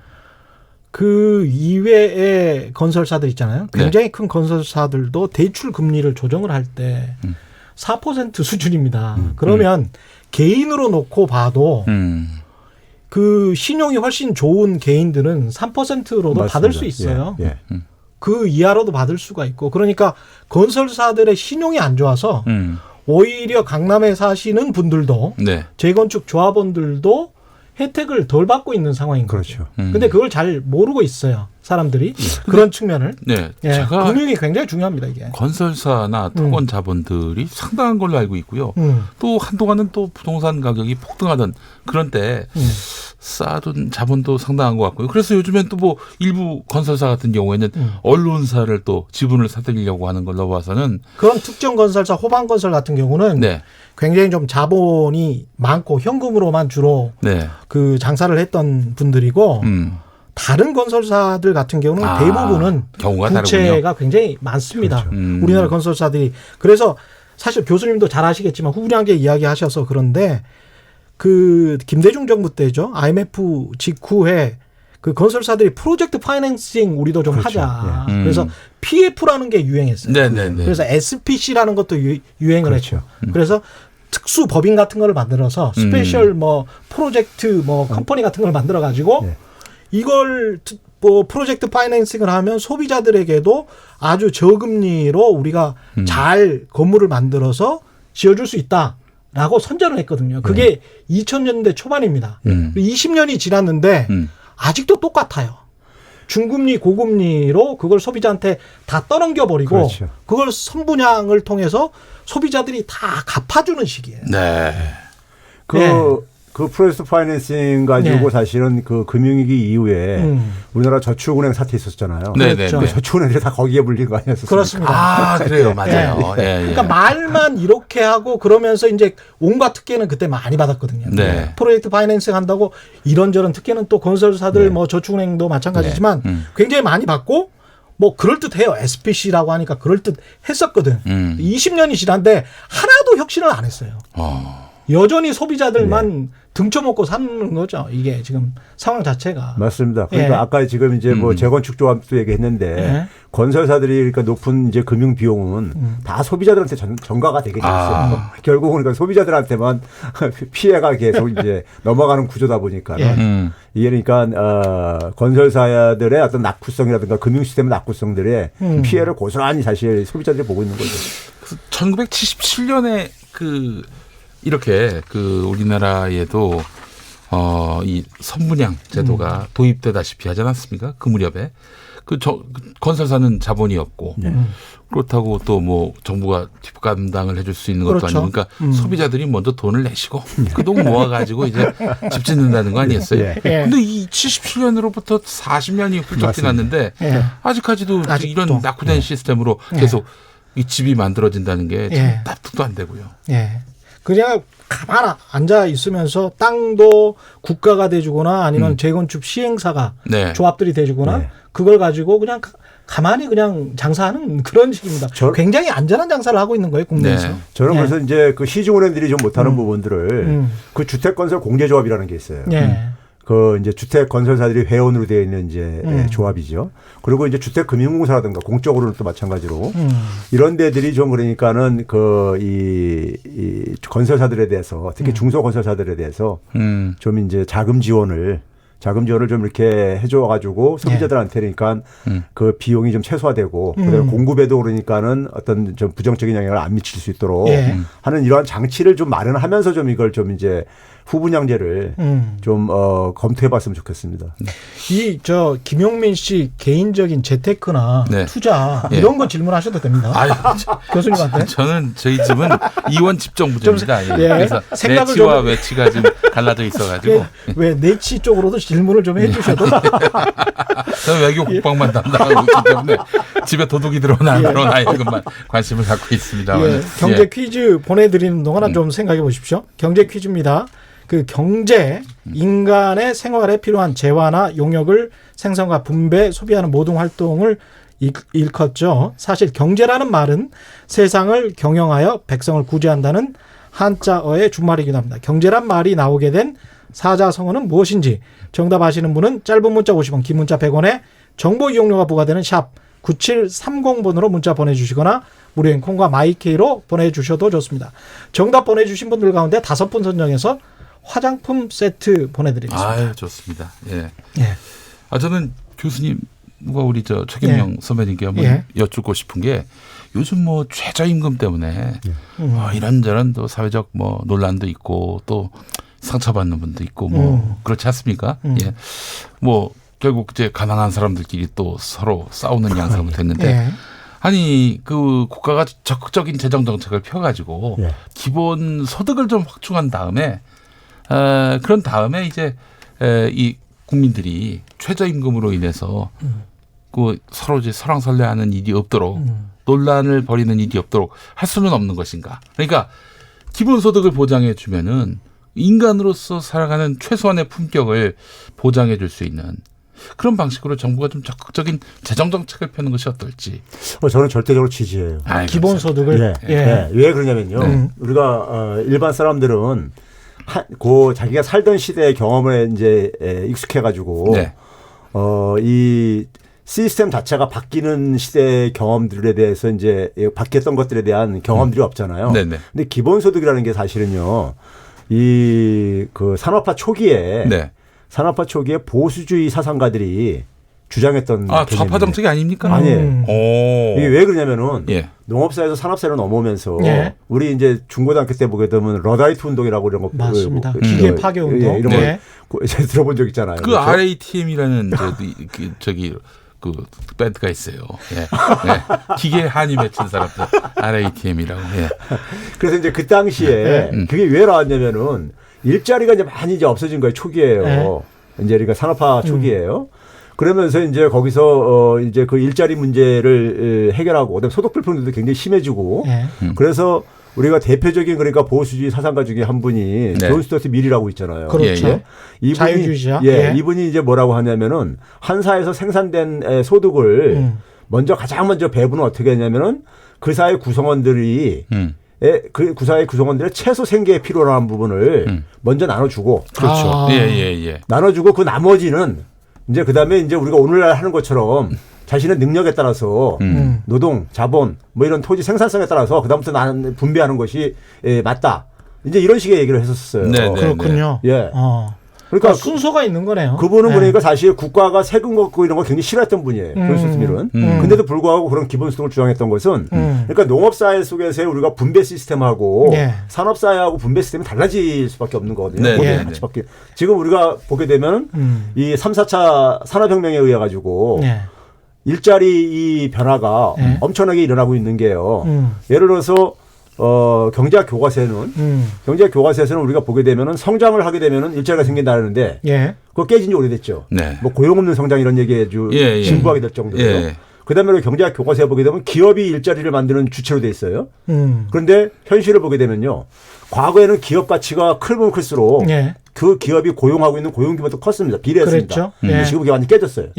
S2: 그 이외의 건설사들 있잖아요. 굉장히 큰 건설사들도 대출 금리를 조정을 할 때 4% 수준입니다. 그러면 개인으로 놓고 봐도 그 신용이 훨씬 좋은 개인들은 3%로도
S7: 맞습니다.
S2: 받을 수 있어요.
S7: 예.
S2: 그 이하로도 받을 수가 있고 그러니까 건설사들의 신용이 안 좋아서 오히려 강남에 사시는 분들도
S6: 네.
S2: 재건축 조합원들도 혜택을 덜 받고 있는 상황인 거죠.
S7: 그렇죠.
S2: 근데 그걸 잘 모르고 있어요. 사람들이. 그런 측면을.
S6: 네.
S2: 예,
S6: 제가
S2: 금융이 굉장히 중요합니다. 이게.
S6: 건설사나 토건 자본들이 상당한 걸로 알고 있고요. 또 한동안은 또 부동산 가격이 폭등하던 그런 때 쌓아둔 자본도 상당한 것 같고요. 그래서 요즘엔 또 뭐 일부 건설사 같은 경우에는 언론사를 또 지분을 사들이려고 하는 걸로 봐서는
S2: 그런 특정 건설사, 호반 건설 같은 경우는
S6: 네.
S2: 굉장히 좀 자본이 많고 현금으로만 주로
S6: 네.
S2: 그 장사를 했던 분들이고 다른 건설사들 같은 경우는 대부분은
S6: 경우가
S2: 부채가
S6: 다르군요.
S2: 굉장히 많습니다.
S6: 그렇죠.
S2: 우리나라 건설사들이. 그래서 사실 교수님도 잘 아시겠지만 후분양제 이야기하셔서 그런데 그 김대중 정부 때죠. IMF 직후에 그 건설사들이 프로젝트 파이낸싱 우리도 좀
S7: 그렇죠.
S2: 하자.
S6: 예.
S2: 그래서 PF라는 게 유행했어요.
S6: 네네네.
S2: 그래서 SPC라는 것도 유행을
S7: 그렇죠.
S2: 했죠. 그래서 특수 법인 같은 걸 만들어서 스페셜 뭐 프로젝트 뭐 컴퍼니 같은 걸 만들어 가지고
S7: 네. 이걸
S2: 뭐 프로젝트 파이낸싱을 하면 소비자들에게도 아주 저금리로 우리가 잘 건물을 만들어서 지어줄 수 있다라고 선전을 했거든요. 그게 2000년대 초반입니다. 20년이 지났는데 아직도 똑같아요. 중금리, 고금리로 그걸 소비자한테 다 떠넘겨버리고
S7: 그렇죠.
S2: 그걸 선분양을 통해서 소비자들이 다 갚아주는 시기예요.
S6: 네.
S7: 그 프로젝트 파이낸싱 가지고
S2: 네.
S7: 사실은 그 금융위기 이후에 우리나라 저축은행 사태 있었잖아요.
S6: 네네.
S2: 그렇죠.
S7: 그 저축은행들이 다 거기에 물린 거 아니었습니까?
S2: 그렇습니다.
S6: 아, 그래요. 맞아요. 예.
S2: 그러니까 말만 이렇게 하고 그러면서 이제 온갖 특혜는 그때 많이 받았거든요.
S6: 네.
S2: 프로젝트 파이낸싱 한다고 이런저런 특혜는 또 건설사들
S7: 네.
S2: 뭐 저축은행도 마찬가지지만
S6: 네.
S2: 굉장히 많이 받고 뭐 그럴듯해요. SPC라고 하니까 그럴듯했었거든. 20년이 지났는데 하나도 혁신을 안 했어요. 여전히 소비자들만 등쳐먹고 사는 거죠. 이게 지금 상황 자체가.
S7: 맞습니다. 그러니까 아까 지금 이제 뭐 재건축 조합도 얘기했는데 건설사들이 그러니까 높은 이제 금융 비용은 다 소비자들한테 전가가 되게 돼 있어요. 결국은 그러니까 소비자들한테만 피해가 계속 이제 넘어가는 구조다 보니까 이게 그러니까 건설사들의 어떤 낙후성이라든가 금융 시스템의 낙후성들의 피해를 고스란히 사실 소비자들이 보고 있는 거죠.
S6: 1977년에 이렇게 우리나라에도 이 선분양 제도가 도입되다시피 하지 않았습니까? 그 무렵에 건설사는 자본이 없고 그렇다고 또 뭐 정부가 뒷감당을 해줄 수 있는 것도
S2: 그렇죠.
S6: 아니니까 소비자들이 먼저 돈을 내시고 그 돈 모아가지고 이제 집 짓는다는 거 아니었어요? 근데 이 77년으로부터 40년이 훌쩍 지났는데 아직까지도 이런 낙후된 시스템으로 계속 이 집이 만들어진다는 게 참 납득도 안 되고요.
S2: 그냥 가만 앉아 있으면서 땅도 국가가 대주거나 아니면 재건축 시행사가 조합들이 대주거나 그걸 가지고 그냥 가만히 그냥 장사하는 그런 식입니다. 굉장히 안전한 장사를 하고 있는 거예요, 국내에서.
S7: 저는 그래서 이제 그 시중은행들이 좀 못하는 부분들을 그 주택건설 공제조합이라는 게 있어요. 그 이제 주택 건설사들이 회원으로 되어 있는 이제 조합이죠. 그리고 이제 주택금융공사라든가 공적으로는 또 마찬가지로 이런 데들이 좀 그러니까는 이 건설사들에 대해서 특히 중소건설사들에 대해서 좀 이제 자금 지원을 좀 이렇게 해줘가지고 소비자들한테 그러니까 그 비용이 좀 최소화되고 그다음에 공급에도 그러니까는 어떤 좀 부정적인 영향을 안 미칠 수 있도록 하는 이러한 장치를 좀 마련하면서 좀 이걸 좀 이제 후분양제를 좀 검토해봤으면 좋겠습니다.
S2: 김용민 씨 개인적인 재테크나 투자 이런 거 질문하셔도 됩니다. 교수님한테.
S6: 저희 집은 이원 집정부입니다. 그래서
S2: 생각을
S6: 내치와 외치가 좀 갈라져 있어가지고
S2: 왜 내치 쪽으로도 질문을 좀 해주셔도.
S6: 저는 외교 국방만 담당하고 있기 때문에 집에 도둑이 들어오나 안 들어오나 이런 것만 관심을 갖고 있습니다.
S2: 예, 경제 퀴즈 보내드리는 동안 좀 생각해 보십시오. 경제 퀴즈입니다. 그 경제, 인간의 생활에 필요한 재화나 용역을 생산과 분배, 소비하는 모든 활동을 일컫죠. 사실 경제라는 말은 세상을 경영하여 백성을 구제한다는 한자어의 준말이기도 합니다. 경제란 말이 나오게 된 사자성어는 무엇인지 정답 아시는 분은 짧은 문자 50원, 긴 문자 100원에 정보 이용료가 부과되는 샵 9730번으로 문자 보내주시거나 무료인 콩과 마이케이로 보내주셔도 좋습니다. 정답 보내주신 분들 가운데 5분 선정해서 화장품 세트 보내드리겠습니다.
S6: 아, 좋습니다. 예.
S2: 예.
S6: 저는 교수님과 우리 최경영 선배님께 한번 여쭙고 싶은 게 요즘 뭐 최저임금 때문에 이런저런 또 사회적 뭐 논란도 있고 또 상처받는 분도 있고 뭐 그렇지 않습니까? 예. 뭐 결국 이제 가난한 사람들끼리 또 서로 싸우는 양상으로 됐는데 아니 그 국가가 적극적인 재정 정책을 펴가지고 기본 소득을 좀 확충한 다음에 그런 다음에 이제 이 국민들이 최저임금으로 인해서 그 서로 이제 설왕설래하는 일이 없도록 논란을 벌이는 일이 없도록 할 수는 없는 것인가? 그러니까 기본소득을 보장해 주면은 인간으로서 살아가는 최소한의 품격을 보장해 줄 수 있는 그런 방식으로 정부가 좀 적극적인 재정 정책을 펴는 것이 어떨지.
S7: 저는 절대적으로 지지해요.
S2: 기본소득을.
S7: 왜 그러냐면요. 우리가 일반 사람들은 자기가 살던 시대의 경험에 이제 익숙해가지고 이 시스템 자체가 바뀌는 시대의 경험들에 대해서 이제 바뀌었던 것들에 대한 경험들이 없잖아요.
S6: 네네.
S7: 근데 기본소득이라는 게 사실은요, 그 산업화 초기에 보수주의 사상가들이 주장했던
S6: 좌파 정책이 아닙니까?
S7: 아니에요. 이게 왜 그러냐면은 농업사에서 산업사로 넘어오면서 우리 이제 중고등학교 때 보게 되면 러다이트 운동이라고 이런 거
S2: 맞습니다. 기계 파괴 운동
S7: 이런 거 들어본 적 있잖아요.
S6: 그 그렇죠? RATM이라는 그 밴드가 있어요. 기계 한이 맺힌 사람들 RATM이라고.
S7: 그래서 이제 그 당시에 그게 왜 나왔냐면은 일자리가 이제 많이 이제 없어진 거예요. 초기에요. 이제 우리가 산업화 초기에요. 그러면서 이제 거기서 이제 그 일자리 문제를 해결하고 그다음에 소득 불평등도 굉장히 심해지고 그래서 우리가 대표적인 그러니까 보수주의 사상가 중에 한 분이 존 스튜어트 밀이라고 있잖아요.
S2: 그렇죠.
S7: 이분이,
S2: 자유주의자.
S7: 이분이 이제 뭐라고 하냐면은 한 사회에서 생산된 소득을 가장 먼저 배분은 어떻게 했냐면은 그 사회 구성원들이 그 사회 구성원들의 최소 생계에 필요로 하는 부분을 먼저 나눠주고.
S6: 그렇죠.
S7: 나눠주고 그 나머지는 이제 그다음에 이제 우리가 오늘날 하는 것처럼 자신의 능력에 따라서 노동, 자본, 뭐 이런 토지 생산성에 따라서 그다음부터 나는 분배하는 것이 맞다. 이제 이런 식의 얘기를 했었어요.
S2: 그렇군요. 그러니까 순서가 있는 거네요.
S7: 그분은 그러니까 사실 국가가 세금 걷고 이런 거 굉장히 싫어했던 분이에요. 존 밀은. 근데도 불구하고 그런 기본소득을 주장했던 것은 그러니까 농업사회 속에서의 우리가 분배 시스템하고 산업사회하고 분배 시스템이 달라질 수밖에 없는 거거든요. 지금 우리가 보게 되면 이 3, 4차 산업혁명에 의해 가지고 일자리 이 변화가 엄청나게 일어나고 있는 게요. 예를 들어서 경제학 교과서에서는 우리가 보게 되면은 성장을 하게 되면은 일자리가 생긴다는데 그거 깨진 지 오래됐죠. 뭐 고용 없는 성장 이런 얘기에 아주 진부하게 될 정도로. 그다음에 경제학 교과서에 보게 되면 기업이 일자리를 만드는 주체로 돼 있어요. 그런데 현실을 보게 되면요. 과거에는 기업 가치가 크면 클수록 그 기업이 고용하고 있는 고용 규모도 컸습니다. 비례했습니다. 지금 그게 완전히 깨졌어요.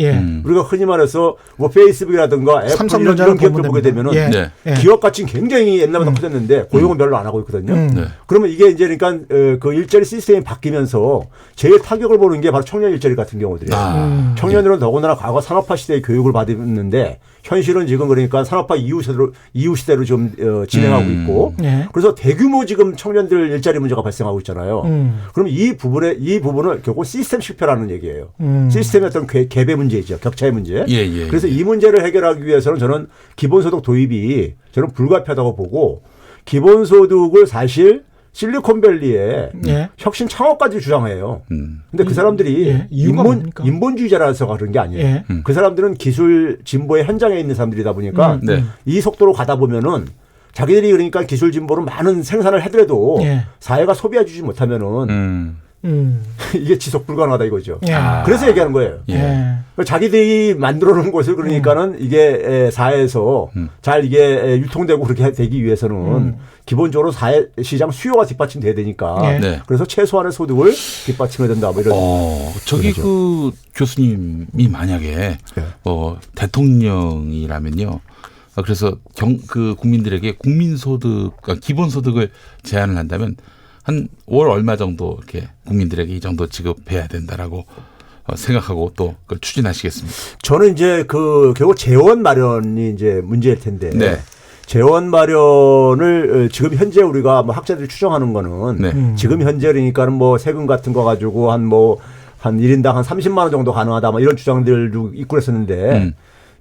S7: 우리가 흔히 말해서 뭐 페이스북이라든가 애플 이런 기업들 보게 되면은 기업 가치는 굉장히 옛날보다 커졌는데 고용은 별로 안 하고 있거든요. 그러면 이게 이제 그러니까 그 일자리 시스템이 바뀌면서 제일 타격을 보는 게 바로 청년 일자리 같은 경우들이에요. 청년들은 더군다나 과거 산업화 시대의 교육을 받았는데 현실은 지금 그러니까 산업화 이후 시대로 좀 진행하고 있고 그래서 대규모 지금 청년들 일자리 문제가 발생하고 있잖아요. 그럼 이 부분을 결국 시스템 실패라는 얘기예요. 시스템의 어떤 갭의 문제이죠. 격차의 문제. 그래서 이 문제를 해결하기 위해서는 저는 기본소득 도입이 저는 불가피하다고 보고 기본소득을 사실 실리콘밸리에 혁신 창업까지 주장해요. 근데 그 사람들이 인본주의자라서 그런 게 아니에요. 그 사람들은 기술 진보의 현장에 있는 사람들이다 보니까 이 속도로 가다 보면은 자기들이 그러니까 기술 진보로 많은 생산을 하더라도 사회가 소비해 주지 못하면은 이게 지속 불가능하다 이거죠.
S2: 예.
S7: 그래서 얘기하는 거예요.
S2: 예.
S7: 자기들이 만들어 놓은 것을 그러니까는 이게 사회에서 잘 이게 유통되고 그렇게 되기 위해서는 기본적으로 사회 시장 수요가 뒷받침돼야 되니까
S2: 예.
S6: 네.
S7: 그래서 최소한의 소득을 뒷받침해야 된다 뭐 이런.
S6: 저기
S7: 그러죠.
S6: 그 교수님이 만약에 대통령이라면요. 그래서 그 국민들에게 국민소득, 기본소득을 제한을 한다면 한 월 얼마 정도 이렇게 국민들에게 이 정도 지급해야 된다라고 생각하고 또 그걸 추진하시겠습니다.
S7: 저는 이제 결국 재원 마련이 이제 문제일 텐데.
S6: 네.
S7: 재원 마련을 지금 현재 우리가 뭐 학자들이 추정하는 거는
S6: 네.
S7: 지금 현재 그러니까는 뭐 세금 같은 거 가지고 한 1인당 한 30만 원 정도 가능하다 뭐 이런 주장들도 있고 그랬었는데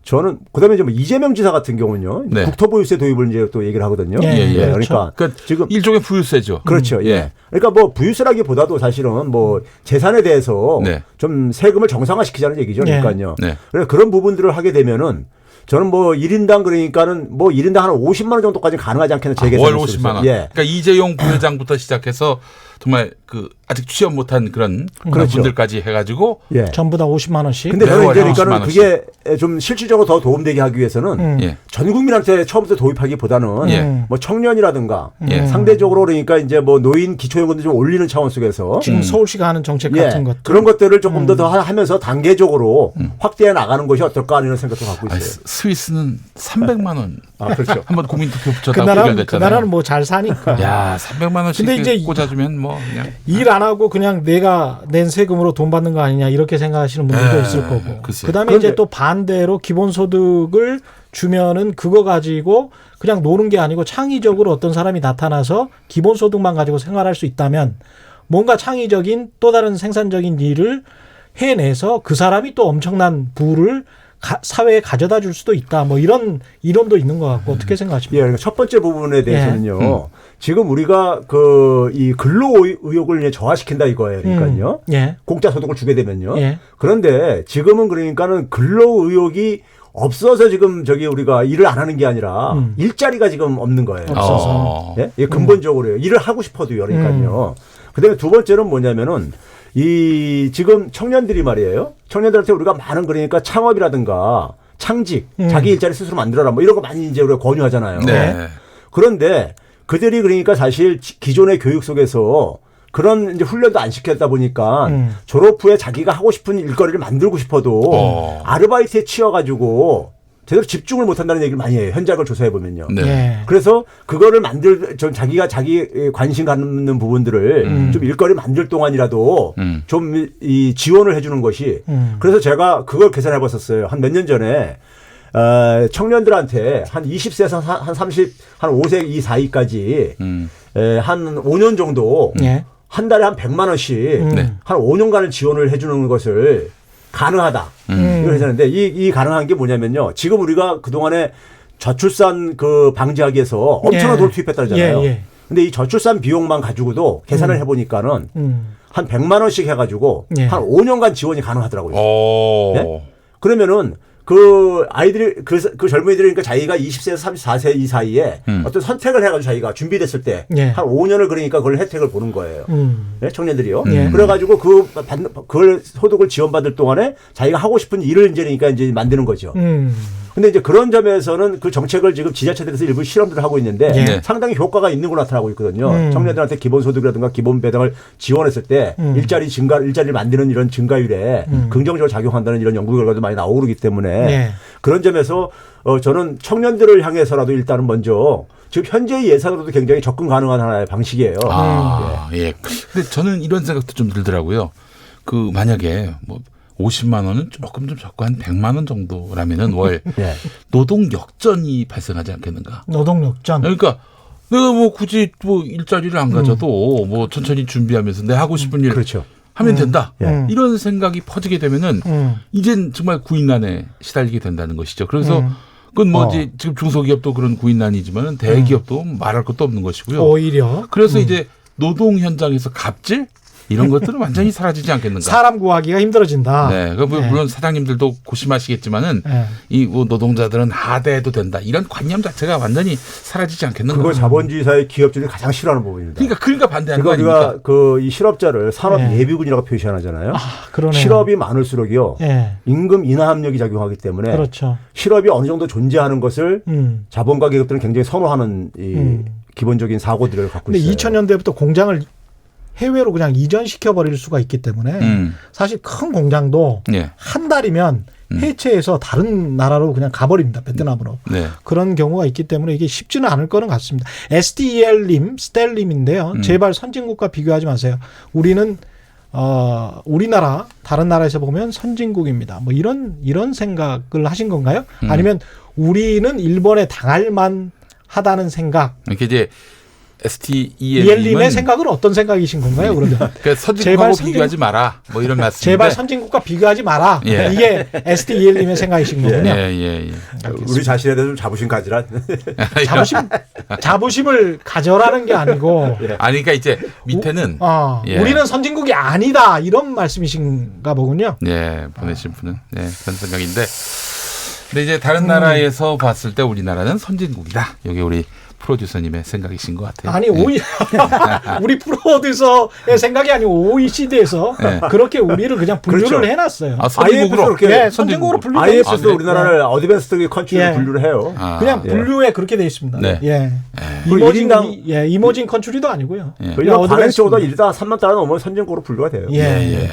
S7: 저는 그다음에 이제 뭐 이재명 지사 같은 경우는요.
S6: 네.
S7: 국토보유세 도입을 이제 또 얘기를 하거든요.
S6: 예.
S7: 그러니까 지금
S6: 일종의 부유세죠.
S7: 그렇죠. 예. 그러니까 뭐 부유세라기보다도 사실은 뭐 재산에 대해서
S6: 네.
S7: 좀 세금을 정상화시키자는 얘기죠. 그러니까요.
S6: 네.
S7: 그래서 그런 부분들을 하게 되면은 저는 뭐 1인당 그러니까는 뭐 1인당 한 50만 원 정도까지 가능하지 않겠나 제 계산을
S6: 월 50만 원.
S7: 예.
S6: 그러니까 이재용 부회장부터 시작해서 정말 그 아직 취업 못한 그런
S7: 그렇죠.
S6: 분들까지 해가지고
S7: 예.
S2: 전부 다 50만 원씩.
S7: 근데 저는
S6: 매월
S7: 이제
S6: 50만
S7: 그러니까는
S6: 원씩.
S7: 그게 좀 실질적으로 더 도움되게 하기 위해서는
S6: 예.
S7: 전 국민한테 처음부터 도입하기보다는
S6: 예.
S7: 뭐 청년이라든가
S6: 예.
S7: 상대적으로 그러니까 이제 뭐 노인 기초연금도 좀 올리는 차원 속에서
S2: 지금 서울시가 하는 정책 같은 것들.
S7: 그런 것들을 조금 더 하면서 단계적으로 확대해 나가는 것이 어떨까 하는 생각도 갖고 있어요.
S6: 스위스는 300만 원.
S7: 아, 그렇죠.
S6: 한번 국민투표
S2: 그
S6: 붙였다고
S2: 나라는
S6: 표현됐잖아요.
S2: 뭐 잘 사니까.
S6: 야, 300만 원씩
S2: 근데 이제
S6: 꽂아주면 뭐 그냥
S2: 일 안 하고 그냥 내가 낸 세금으로 돈 받는 거 아니냐 이렇게 생각하시는 분들도
S6: 네,
S2: 있을 거고.
S6: 글쎄요.
S2: 그다음에 이제 또 반대로 기본소득을 주면은 그거 가지고 그냥 노는 게 아니고 창의적으로 어떤 사람이 나타나서 기본소득만 가지고 생활할 수 있다면 뭔가 창의적인 또 다른 생산적인 일을 해내서 그 사람이 또 엄청난 부를 사회에 가져다 줄 수도 있다. 뭐 이런 이론도 있는 것 같고 어떻게 생각하십니까?
S7: 예, 그러니까 첫 번째 부분에 대해서는요. 지금 우리가 이 근로 의욕을 이제 저하시킨다 이거예요. 그러니까요.
S2: 예.
S7: 공짜 소득을 주게 되면요.
S2: 예.
S7: 그런데 지금은 그러니까는 근로 의욕이 없어서 지금 우리가 일을 안 하는 게 아니라 일자리가 지금 없는 거예요.
S2: 없어서.
S7: 예? 이게 근본적으로요. 일을 하고 싶어도요. 그러니까요. 그다음에 두 번째는 뭐냐면은 지금 청년들이 말이에요. 청년들한테 우리가 많은 그러니까 창업이라든가 창직, 자기 일자리 스스로 만들어라 뭐 이런 거 많이 이제 우리가 권유하잖아요.
S6: 네.
S7: 그런데 그들이 그러니까 사실 기존의 교육 속에서 그런 이제 훈련도 안 시켰다 보니까 졸업 후에 자기가 하고 싶은 일거리를 만들고 싶어도 아르바이트에 치여가지고 제대로 집중을 못한다는 얘기를 많이 해요. 현장을 조사해 보면요.
S6: 네.
S2: 예.
S7: 그래서 그거를 자기가 자기 관심 갖는 부분들을 좀 일거리 만들 동안이라도 좀 이 지원을 해주는 것이 그래서 제가 그걸 계산해 봤었어요. 한 몇 년 전에 청년들한테 한 20세에서 한 5세 이 사이까지 한 5년 정도
S2: 예.
S7: 한 달에 한 100만 원씩 한 5년간을 지원을 해주는 것을 가능하다. 이걸 했었는데 이 가능한 게 뭐냐면요. 지금 우리가 그동안에 저출산 방지하기 위해서 엄청난 돈을 투입했다잖아요.
S2: 예.
S7: 근데 이 저출산 비용만 가지고도 계산을 해보니까는 한 100만 원씩 해가지고
S2: 예.
S7: 한 5년간 지원이 가능하더라고요.
S6: 네?
S7: 그러면은 아이들이 그 젊은이들이 그러니까 자기가 20세에서 34세 이 사이에 어떤 선택을 해가지고 자기가 준비됐을 때 한
S2: 예.
S7: 5년을 그러니까 그걸 혜택을 보는 거예요. 네? 청년들이요.
S2: 예.
S7: 그래가지고 그걸 소득을 지원받을 동안에 자기가 하고 싶은 일을 그러니까 이제 만드는 거죠. 근데 이제 그런 점에서는 그 정책을 지금 지자체들에서 일부 실험들을 하고 있는데
S2: 예.
S7: 상당히 효과가 있는 걸로 나타나고 있거든요. 청년들한테 기본소득이라든가 기본배당을 지원했을 때 일자리를 만드는 이런 증가율에 긍정적으로 작용한다는 이런 연구 결과도 많이 나오고 그러기 때문에
S2: 예.
S7: 그런 점에서 저는 청년들을 향해서라도 일단은 먼저 지금 현재의 예산으로도 굉장히 접근 가능한 하나의 방식이에요.
S6: 예. 근데 저는 이런 생각도 좀 들더라고요. 만약에 50만 원은 조금 좀 적고 한 100만 원 정도라면은 월
S7: 예.
S6: 노동 역전이 발생하지 않겠는가?
S2: 노동 역전.
S6: 그러니까 내가 굳이 일자리를 안 가져도 천천히 준비하면서 내 하고 싶은 일
S7: 그렇죠.
S6: 하면 된다.
S7: 예.
S6: 이런 생각이 퍼지게 되면은 이젠 정말 구인난에 시달리게 된다는 것이죠. 그래서 그건 이제 지금 중소기업도 그런 구인난이지만은 대기업도 말할 것도 없는 것이고요.
S2: 오히려.
S6: 그래서 이제 노동 현장에서 갑질 이런 것들은 완전히 사라지지 않겠는가.
S2: 사람 구하기가 힘들어진다.
S6: 네, 물론 사장님들도 고심하시겠지만은 이 노동자들은 하대해도 된다. 이런 관념 자체가 완전히 사라지지 않겠는가.
S7: 그걸 자본주의 사회 기업들이 가장 싫어하는 부분입니다.
S6: 그러니까 반대하는 거 아닙니까?
S7: 우리가 이 실업자를 산업 예비군이라고 표시하잖아요.
S2: 그러네요.
S7: 실업이 많을수록요. 임금 인하 압력이 작용하기 때문에
S2: 그렇죠.
S7: 실업이 어느 정도 존재하는 것을 자본가 기업들은 굉장히 선호하는 기본적인 사고들을 갖고
S2: 근데
S7: 있어요.
S2: 2000년대부터 공장을 해외로 그냥 이전시켜 버릴 수가 있기 때문에 사실 큰 공장도 한 달이면 해체해서 다른 나라로 그냥 가버립니다. 베트남으로.
S6: 네.
S2: 그런 경우가 있기 때문에 이게 쉽지는 않을 거는 같습니다. STEL님, 스텔님인데요. 제발 선진국과 비교하지 마세요. 우리는 우리나라 다른 나라에서 보면 선진국입니다. 뭐 이런 생각을 하신 건가요? 아니면 우리는 일본에 당할 만하다는 생각?
S6: 이렇게 이제
S2: STEL님의 생각은 어떤 생각이신 건가요? 그러면
S6: 그러니까 선진국하고 비교하지 마라. 뭐 이런 말씀인데.
S2: 제발 선진국과 비교하지 마라. 이게 STEL님의 생각이신 거군요.
S7: 우리 자신에 대해서 좀 자부심 가지라.
S2: 자부심을 가져라는 게 아니고.
S6: 아니 그러니까 이제 밑에는
S2: 우리는 선진국이 아니다 이런 말씀이신가 보군요.
S6: 네, 보내신 분은 그런 생각인데. 근데 이제 다른 나라에서 봤을 때 우리나라는 선진국이다. 여기 우리 프로듀서님의 생각이신 것 같아요.
S2: 아니 우리 프로듀서의 생각이 아니고 OECD에서 그렇게 우리를 그냥 분류를 해놨어요.
S6: 선진국으로
S2: 선진국으로 분류를
S7: IMF도 우리나라를 어드밴스드 컨트리로 분류를 해요.
S2: 그냥 분류에 그렇게 돼 있습니다. 이머징 컨트리도 아니고요.
S7: 관행적으로 일단 3만 달러 넘으면 선진국으로 분류가 돼요.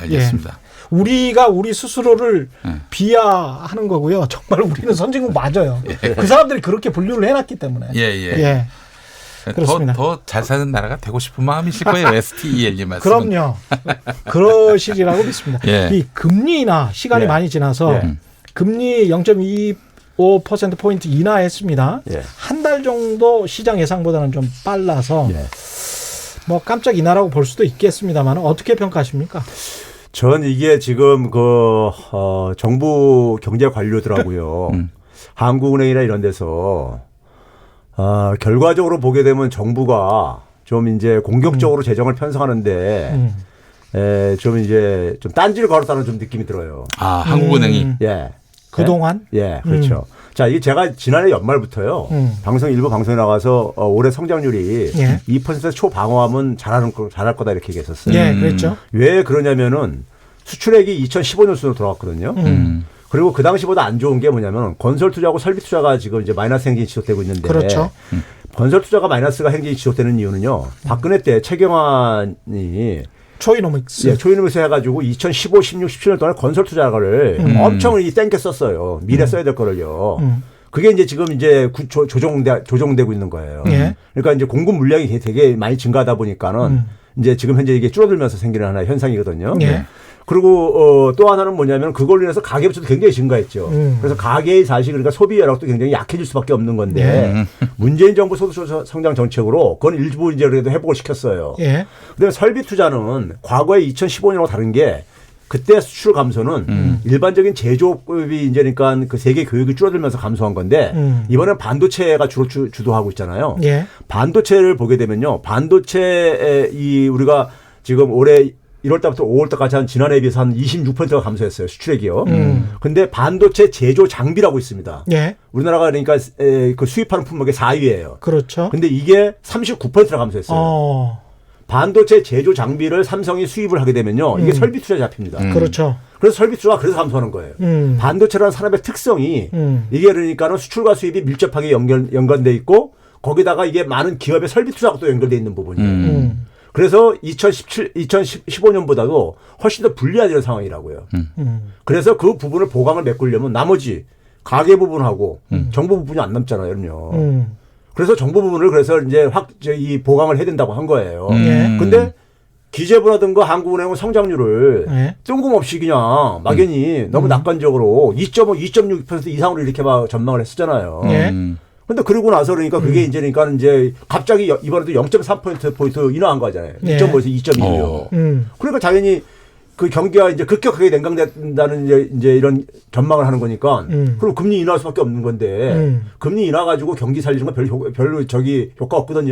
S6: 알겠습니다.
S2: 우리가 우리 스스로를 비하하는 거고요. 정말 우리는 선진국 맞아요. 그 사람들이 그렇게 분류를 해놨기 때문에. 그렇습니다.
S6: 더 잘 사는 나라가 되고 싶은 마음이실 거예요. STEL님 말씀.
S2: 그럼요. 그러시리라고 믿습니다. 이 금리 인하 시간이 많이 지나서 금리 0.25%포인트 인하했습니다. 한 달 정도 시장 예상보다는 좀 빨라서 뭐 깜짝 인하라고 볼 수도 있겠습니다만 어떻게 평가하십니까?
S7: 전 이게 지금 정부 경제 관료들하고요. 한국은행이나 이런 데서 결과적으로 보게 되면 정부가 좀 이제 공격적으로 재정을 편성하는데 좀 이제 좀 딴지를 걸었다는 좀 느낌이 들어요.
S6: 한국은행이.
S2: 그동안?
S7: 그렇죠. 자, 이게 제가 지난해 연말부터요. 일부 방송에 나가서 올해 성장률이 2% 초방어하면 잘할 거다 이렇게 얘기했었어요.
S2: 그랬죠.
S7: 왜 그러냐면은 수출액이 2015년 수준으로 돌아왔거든요. 그리고 그 당시보다 안 좋은 게 뭐냐면 건설 투자하고 설비 투자가 지금 이제 마이너스 행진이 지속되고 있는데.
S2: 그렇죠.
S7: 건설 투자가 마이너스가 행진이 지속되는 이유는요. 박근혜 때 최경환이
S2: 초이노믹스.
S7: 초이노믹스 해가지고 2015, 16, 17년 동안 건설 투자를 엄청 땡겨 썼어요. 미래 써야 될 거를요. 그게 이제 지금 이제 조정되고 있는 거예요. 그러니까 이제 공급 물량이 되게 많이 증가하다 보니까는 이제 지금 현재 이게 줄어들면서 생기는 하나의 현상이거든요. 그리고 또 하나는 뭐냐면 그걸로 인해서 가계부채도 굉장히 증가했죠. 그래서 가계의 사실 그러니까 소비 여력도 굉장히 약해질 수밖에 없는 건데 문재인 정부 소득 성장 정책으로 그건 일부 이제 그래도 회복을 시켰어요. 그다음에 설비 투자는 과거에 2015년하고 다른 게 그때 수출 감소는 일반적인 제조업이 이제 그러니까 그 세계 교육이 줄어들면서 감소한 건데 이번엔 반도체가 주로 주도하고 있잖아요. 반도체를 보게 되면요. 반도체 우리가 지금 올해 1월 달부터 5월 달까지 한 지난해에 비해서 한 26%가 감소했어요. 수출액이요. 근데 반도체 제조 장비라고 있습니다. 우리나라가 그러니까 그 수입하는 품목의 4위예요.
S2: 그렇죠.
S7: 근데 이게 39%가 감소했어요. 반도체 제조 장비를 삼성이 수입을 하게 되면요. 이게 설비 투자에 잡힙니다.
S2: 그렇죠.
S7: 그래서 설비 투자가 그래서 감소하는 거예요. 반도체라는 산업의 특성이 이게 그러니까는 수출과 수입이 밀접하게 연관돼 있고 거기다가 이게 많은 기업의 설비 투자가 또 연결돼 있는 부분이에요. 그래서 2015년보다도 훨씬 더 불리한 이런 상황이라고요. 그래서 그 부분을 보강을 메꾸려면 나머지 가계 부분하고 정부 부분이 안 남잖아요. 그럼요. 그래서 정부 부분을 그래서 이제 이 보강을 해야 된다고 한 거예요. 근데 기재부라든가 한국은행은 성장률을 뜬금없이 그냥 막연히 너무 낙관적으로 2.5, 2.6% 이상으로 이렇게 막 전망을 했었잖아요. 근데 그러고 나서 그러니까 그게 이제 그러니까 이제 갑자기 이번에도 0.3%포인트 인하한 거잖아요. 2.5에서 2.2요. 그러니까 당연히 그 경기가 이제 급격하게 냉각된다는 이제 이런 전망을 하는 거니까 그럼 금리 인하할 수밖에 없는 건데 금리 인하 가지고 경기 살리는 건 별로 효과 없거든요.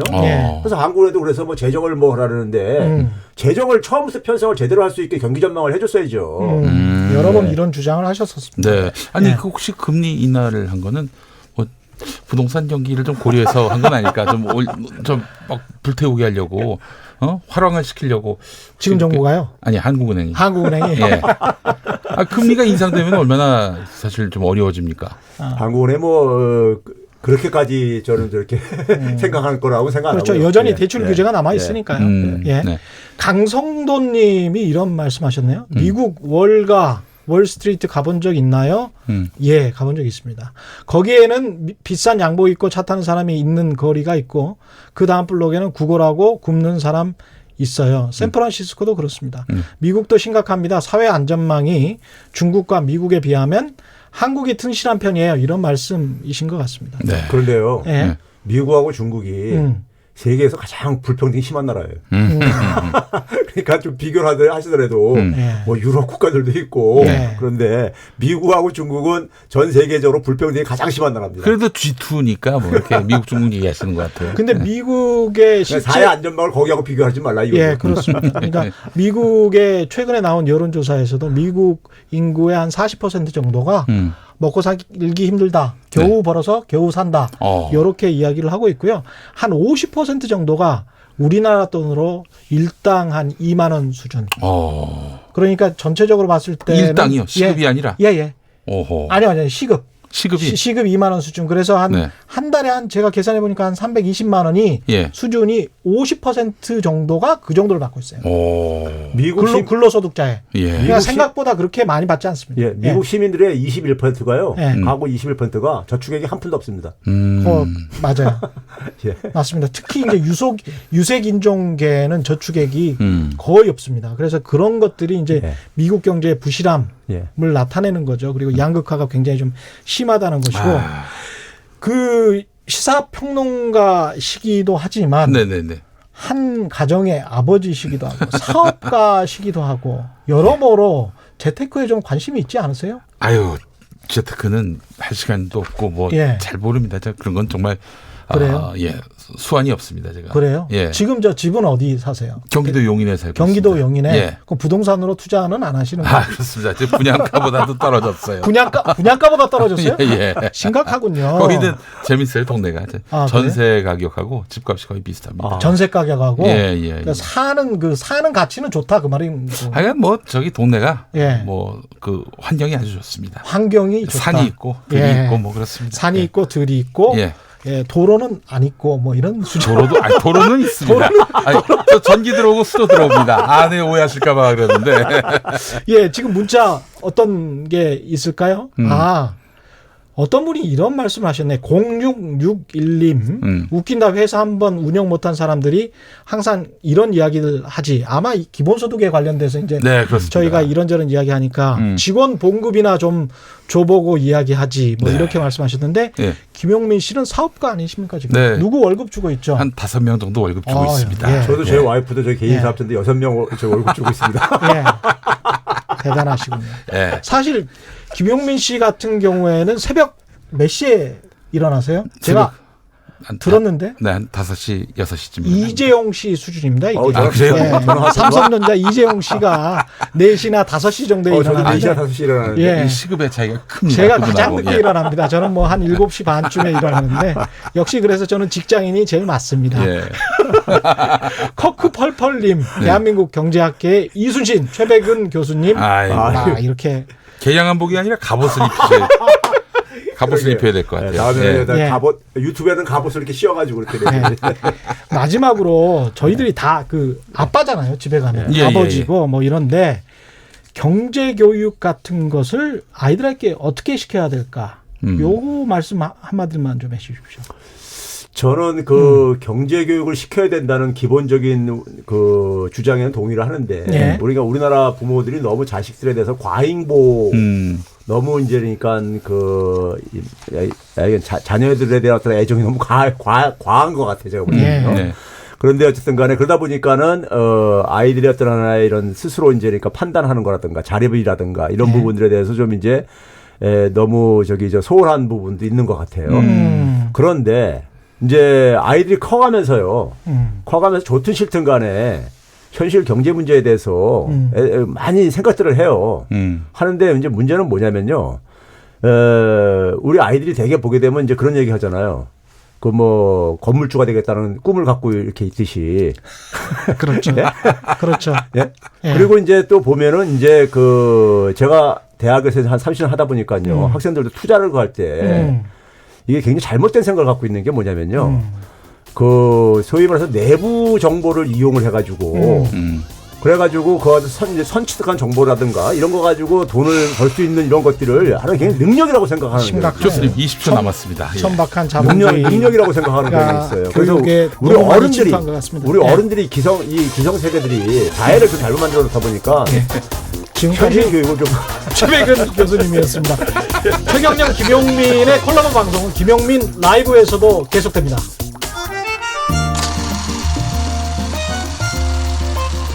S7: 그래서 한국에도 그래서 뭐 재정을 뭐 하라는데 재정을 처음부터 편성을 제대로 할 수 있게 경기 전망을 해줬어야죠.
S2: 여러 번 이런 주장을 하셨었습니다.
S6: 네. 아니 그 혹시 금리 인하를 한 거는 뭐 부동산 경기를 좀 고려해서 한 건 아닐까? 좀 막 불태우게 하려고. 활황을 시키려고
S2: 지금 정부가요?
S6: 아니 한국은행이.
S2: 한국은행이.
S6: 예. 금리가 인상되면 얼마나 사실 좀 어려워집니까?
S7: 한국은행 뭐 그렇게까지 저는 저렇게 생각할 거라고 생각 안 하고요.
S2: 그렇죠. 여전히 대출 규제가 남아 있으니까요. 예.
S6: 네.
S2: 강성도님이 이런 말씀하셨네요. 미국 월가 월스트리트 가본 적 있나요? 예, 가본 적 있습니다. 거기에는 비싼 양복 입고 차 타는 사람이 있는 거리가 있고 그 다음 블록에는 구걸하고 굶는 사람 있어요. 샌프란시스코도 그렇습니다. 미국도 심각합니다. 사회 안전망이 중국과 미국에 비하면 한국이 튼실한 편이에요. 이런 말씀이신 것 같습니다.
S6: 네.
S7: 그런데요.
S2: 예.
S7: 미국하고 중국이 세계에서 가장 불평등이 심한 나라예요. 그러니까 좀 비교를 하시더라도 뭐 유럽 국가들도 있고 그런데 미국하고 중국은 전 세계적으로 불평등이 가장 심한 나라입니다.
S6: 그래도 G2니까 뭐 이렇게 미국 중국 얘기하시는 것 같아요.
S2: 근데 미국의 실제
S7: 사회 안전망을 거기하고 비교하지 말라 이거.
S2: 예, 그렇습니다. 그러니까 미국의 최근에 나온 여론조사에서도 미국 인구의 한 40% 정도가 먹고 살기 힘들다. 겨우 벌어서 겨우 산다. 이렇게 이야기를 하고 있고요. 한 50% 정도가 우리나라 돈으로 일당 한 2만 원 수준. 그러니까 전체적으로 봤을 때는
S6: 일당이요? 시급이 아니라?
S2: 예.
S6: 오호.
S2: 아니요. 시급.
S6: 시급이?
S2: 시급 2만 원 수준. 그래서 한 달에 제가 계산해 보니까 한 320만 원이 수준이 50% 정도가 그 정도를 받고 있어요.
S7: 미국
S2: 근로소득자에. 그러니까 생각보다 그렇게 많이 받지 않습니다.
S7: 예, 미국 시민들의 21%가요. 가구 21%가 저축액이 한 푼도 없습니다.
S2: 맞아요.
S7: 예. 맞습니다.
S2: 특히 이제 유색 인종계는 저축액이 거의 없습니다. 그래서 그런 것들이 이제 미국 경제의 부실함을 나타내는 거죠. 그리고 양극화가 굉장히 좀 심하다는 것이고 그 시사평론가시기도 하지만 한 가정의 아버지시기도 하고 사업가시기도 하고 여러모로 재테크에 좀 관심이 있지 않으세요?
S6: 아유, 재테크는 할 시간도 없고 뭐 잘 모릅니다. 그런 건 정말
S2: 그래요?
S6: 수완이 없습니다. 제가.
S2: 그래요?
S6: 예.
S2: 지금 저 집은 어디 사세요?
S6: 경기도 용인에 살고
S2: 경기도
S6: 있습니다.
S2: 용인에?
S6: 예.
S2: 그럼 부동산으로 투자는 안 하시는 거예요?
S6: 그렇습니다. 제 분양가보다도 떨어졌어요.
S2: 분양가보다 떨어졌어요?
S6: 예.
S2: 심각하군요.
S6: 거기는 재밌어요, 동네가. 전세
S2: 그래?
S6: 가격하고 집값이 거의 비슷합니다.
S2: 전세 가격하고
S6: 그러니까
S2: 사는 가치는 좋다 그 말입니다.
S6: 하여간 뭐 저기 동네가 뭐 그 환경이 아주 좋습니다.
S2: 환경이 좋다.
S6: 산이 있고 들이 있고 뭐 그렇습니다.
S2: 산이 있고 들이 있고 도로는 안 있고 뭐 이런 수준.
S6: 도로는 있습니다. 저 전기 들어오고 수도 들어옵니다. 네, 오해하실까봐 그랬는데.
S2: 지금 문자 어떤 게 있을까요? 어떤 분이 이런 말씀을 하셨네. 0661님. 웃긴다 회사 한번 운영 못한 사람들이 항상 이런 이야기를 하지. 아마 기본소득에 관련돼서 이제 저희가 이런저런 이야기하니까 직원 봉급이나 좀 줘보고 이야기하지. 뭐 이렇게 말씀하셨는데 김용민 씨는 사업가 아니십니까 지금? 누구 월급 주고 있죠?
S6: 한 5명 정도 월급 주고 있습니다.
S7: 저도 제 와이프도 저 개인 사업자인데 6명 월급 주고 있습니다.
S2: 대단하시군요. 사실 김용민 씨 같은 경우에는 새벽 몇 시에 일어나세요? 제가 들었는데.
S6: 한 5시, 6시쯤.
S2: 이재용 씨 수준입니다. 이게.
S6: 그래요?
S2: 삼성전자 이재용 씨가 4시나 5시 정도에 일어나는데.
S7: 저는 4시나 5시에 일어나는데.
S6: 이 시급의 차이가 큽니다.
S2: 제가 가장 늦게 일어납니다. 저는 뭐 한 7시 반쯤에 일어나는데 역시 그래서 저는 직장인이 제일 맞습니다. 커크펄펄님, 대한민국 경제학계의 이순신, 최백은 교수님. 이렇게.
S6: 개양한복이 아니라 갑옷을 입히세요. 갑옷을 입혀야 될 것 같아요.
S7: 다음에 갑옷 유튜브에는 갑옷을 이렇게 씌워가지고 이렇게.
S2: 마지막으로 저희들이 다 그 아빠잖아요. 집에 가면 아버지고 뭐 이런데 경제 교육 같은 것을 아이들에게 어떻게 시켜야 될까? 요 말씀 한마디만 좀 해주십시오.
S7: 저는 그 경제 교육을 시켜야 된다는 기본적인 그 주장에는 동의를 하는데 우리나라 부모들이 너무 자식들에 대해서 과잉보 너무 이제 그러니까 그 자녀들에 대한 어떤 애정이 너무 과한 것 같아요. 제가 보기에는. 그런데 어쨌든 간에 그러다 보니까는 아이들의 어떤 하나의 이런 스스로 이제 그러니까 판단하는 거라든가 자립이라든가 이런 부분들에 대해서 좀 이제 너무 소홀한 부분도 있는 것 같아요. 그런데 이제 아이들이 커가면서요. 커가면서 좋든 싫든 간에 현실 경제 문제에 대해서 많이 생각들을 해요. 하는데 이제 문제는 뭐냐면요. 우리 아이들이 되게 보게 되면 이제 그런 얘기 하잖아요. 그 뭐 건물주가 되겠다는 꿈을 갖고 이렇게 있듯이.
S2: 그렇죠.
S7: 예?
S2: 그렇죠.
S7: 예? 예. 그리고 이제 또 보면은 이제 그 제가 대학에서 한 30년 하다 보니까요. 학생들도 투자를 구할 때 이게 굉장히 잘못된 생각을 갖고 있는 게 뭐냐면요. 그 소위 말해서 내부 정보를 이용을 해가지고 그래가지고 그 선취득한 정보라든가 이런 거 가지고 돈을 벌 수 있는 이런 것들을 하는 게 능력이라고 생각하는 거예요.
S6: 교수님 20초 남았습니다.
S2: 천박한 자본주의
S7: 능력이라고 생각하는 경향이 있어요. 그래서 우리 어른들이 기성 세대들이 자해를 좀 잘못 만들어 놓다 보니까
S2: 지금까지
S7: 현실 교육을 좀
S2: 최백은 교수님이었습니다. 최경영 김용민의 콜라보 방송은 김용민 라이브에서도 계속됩니다.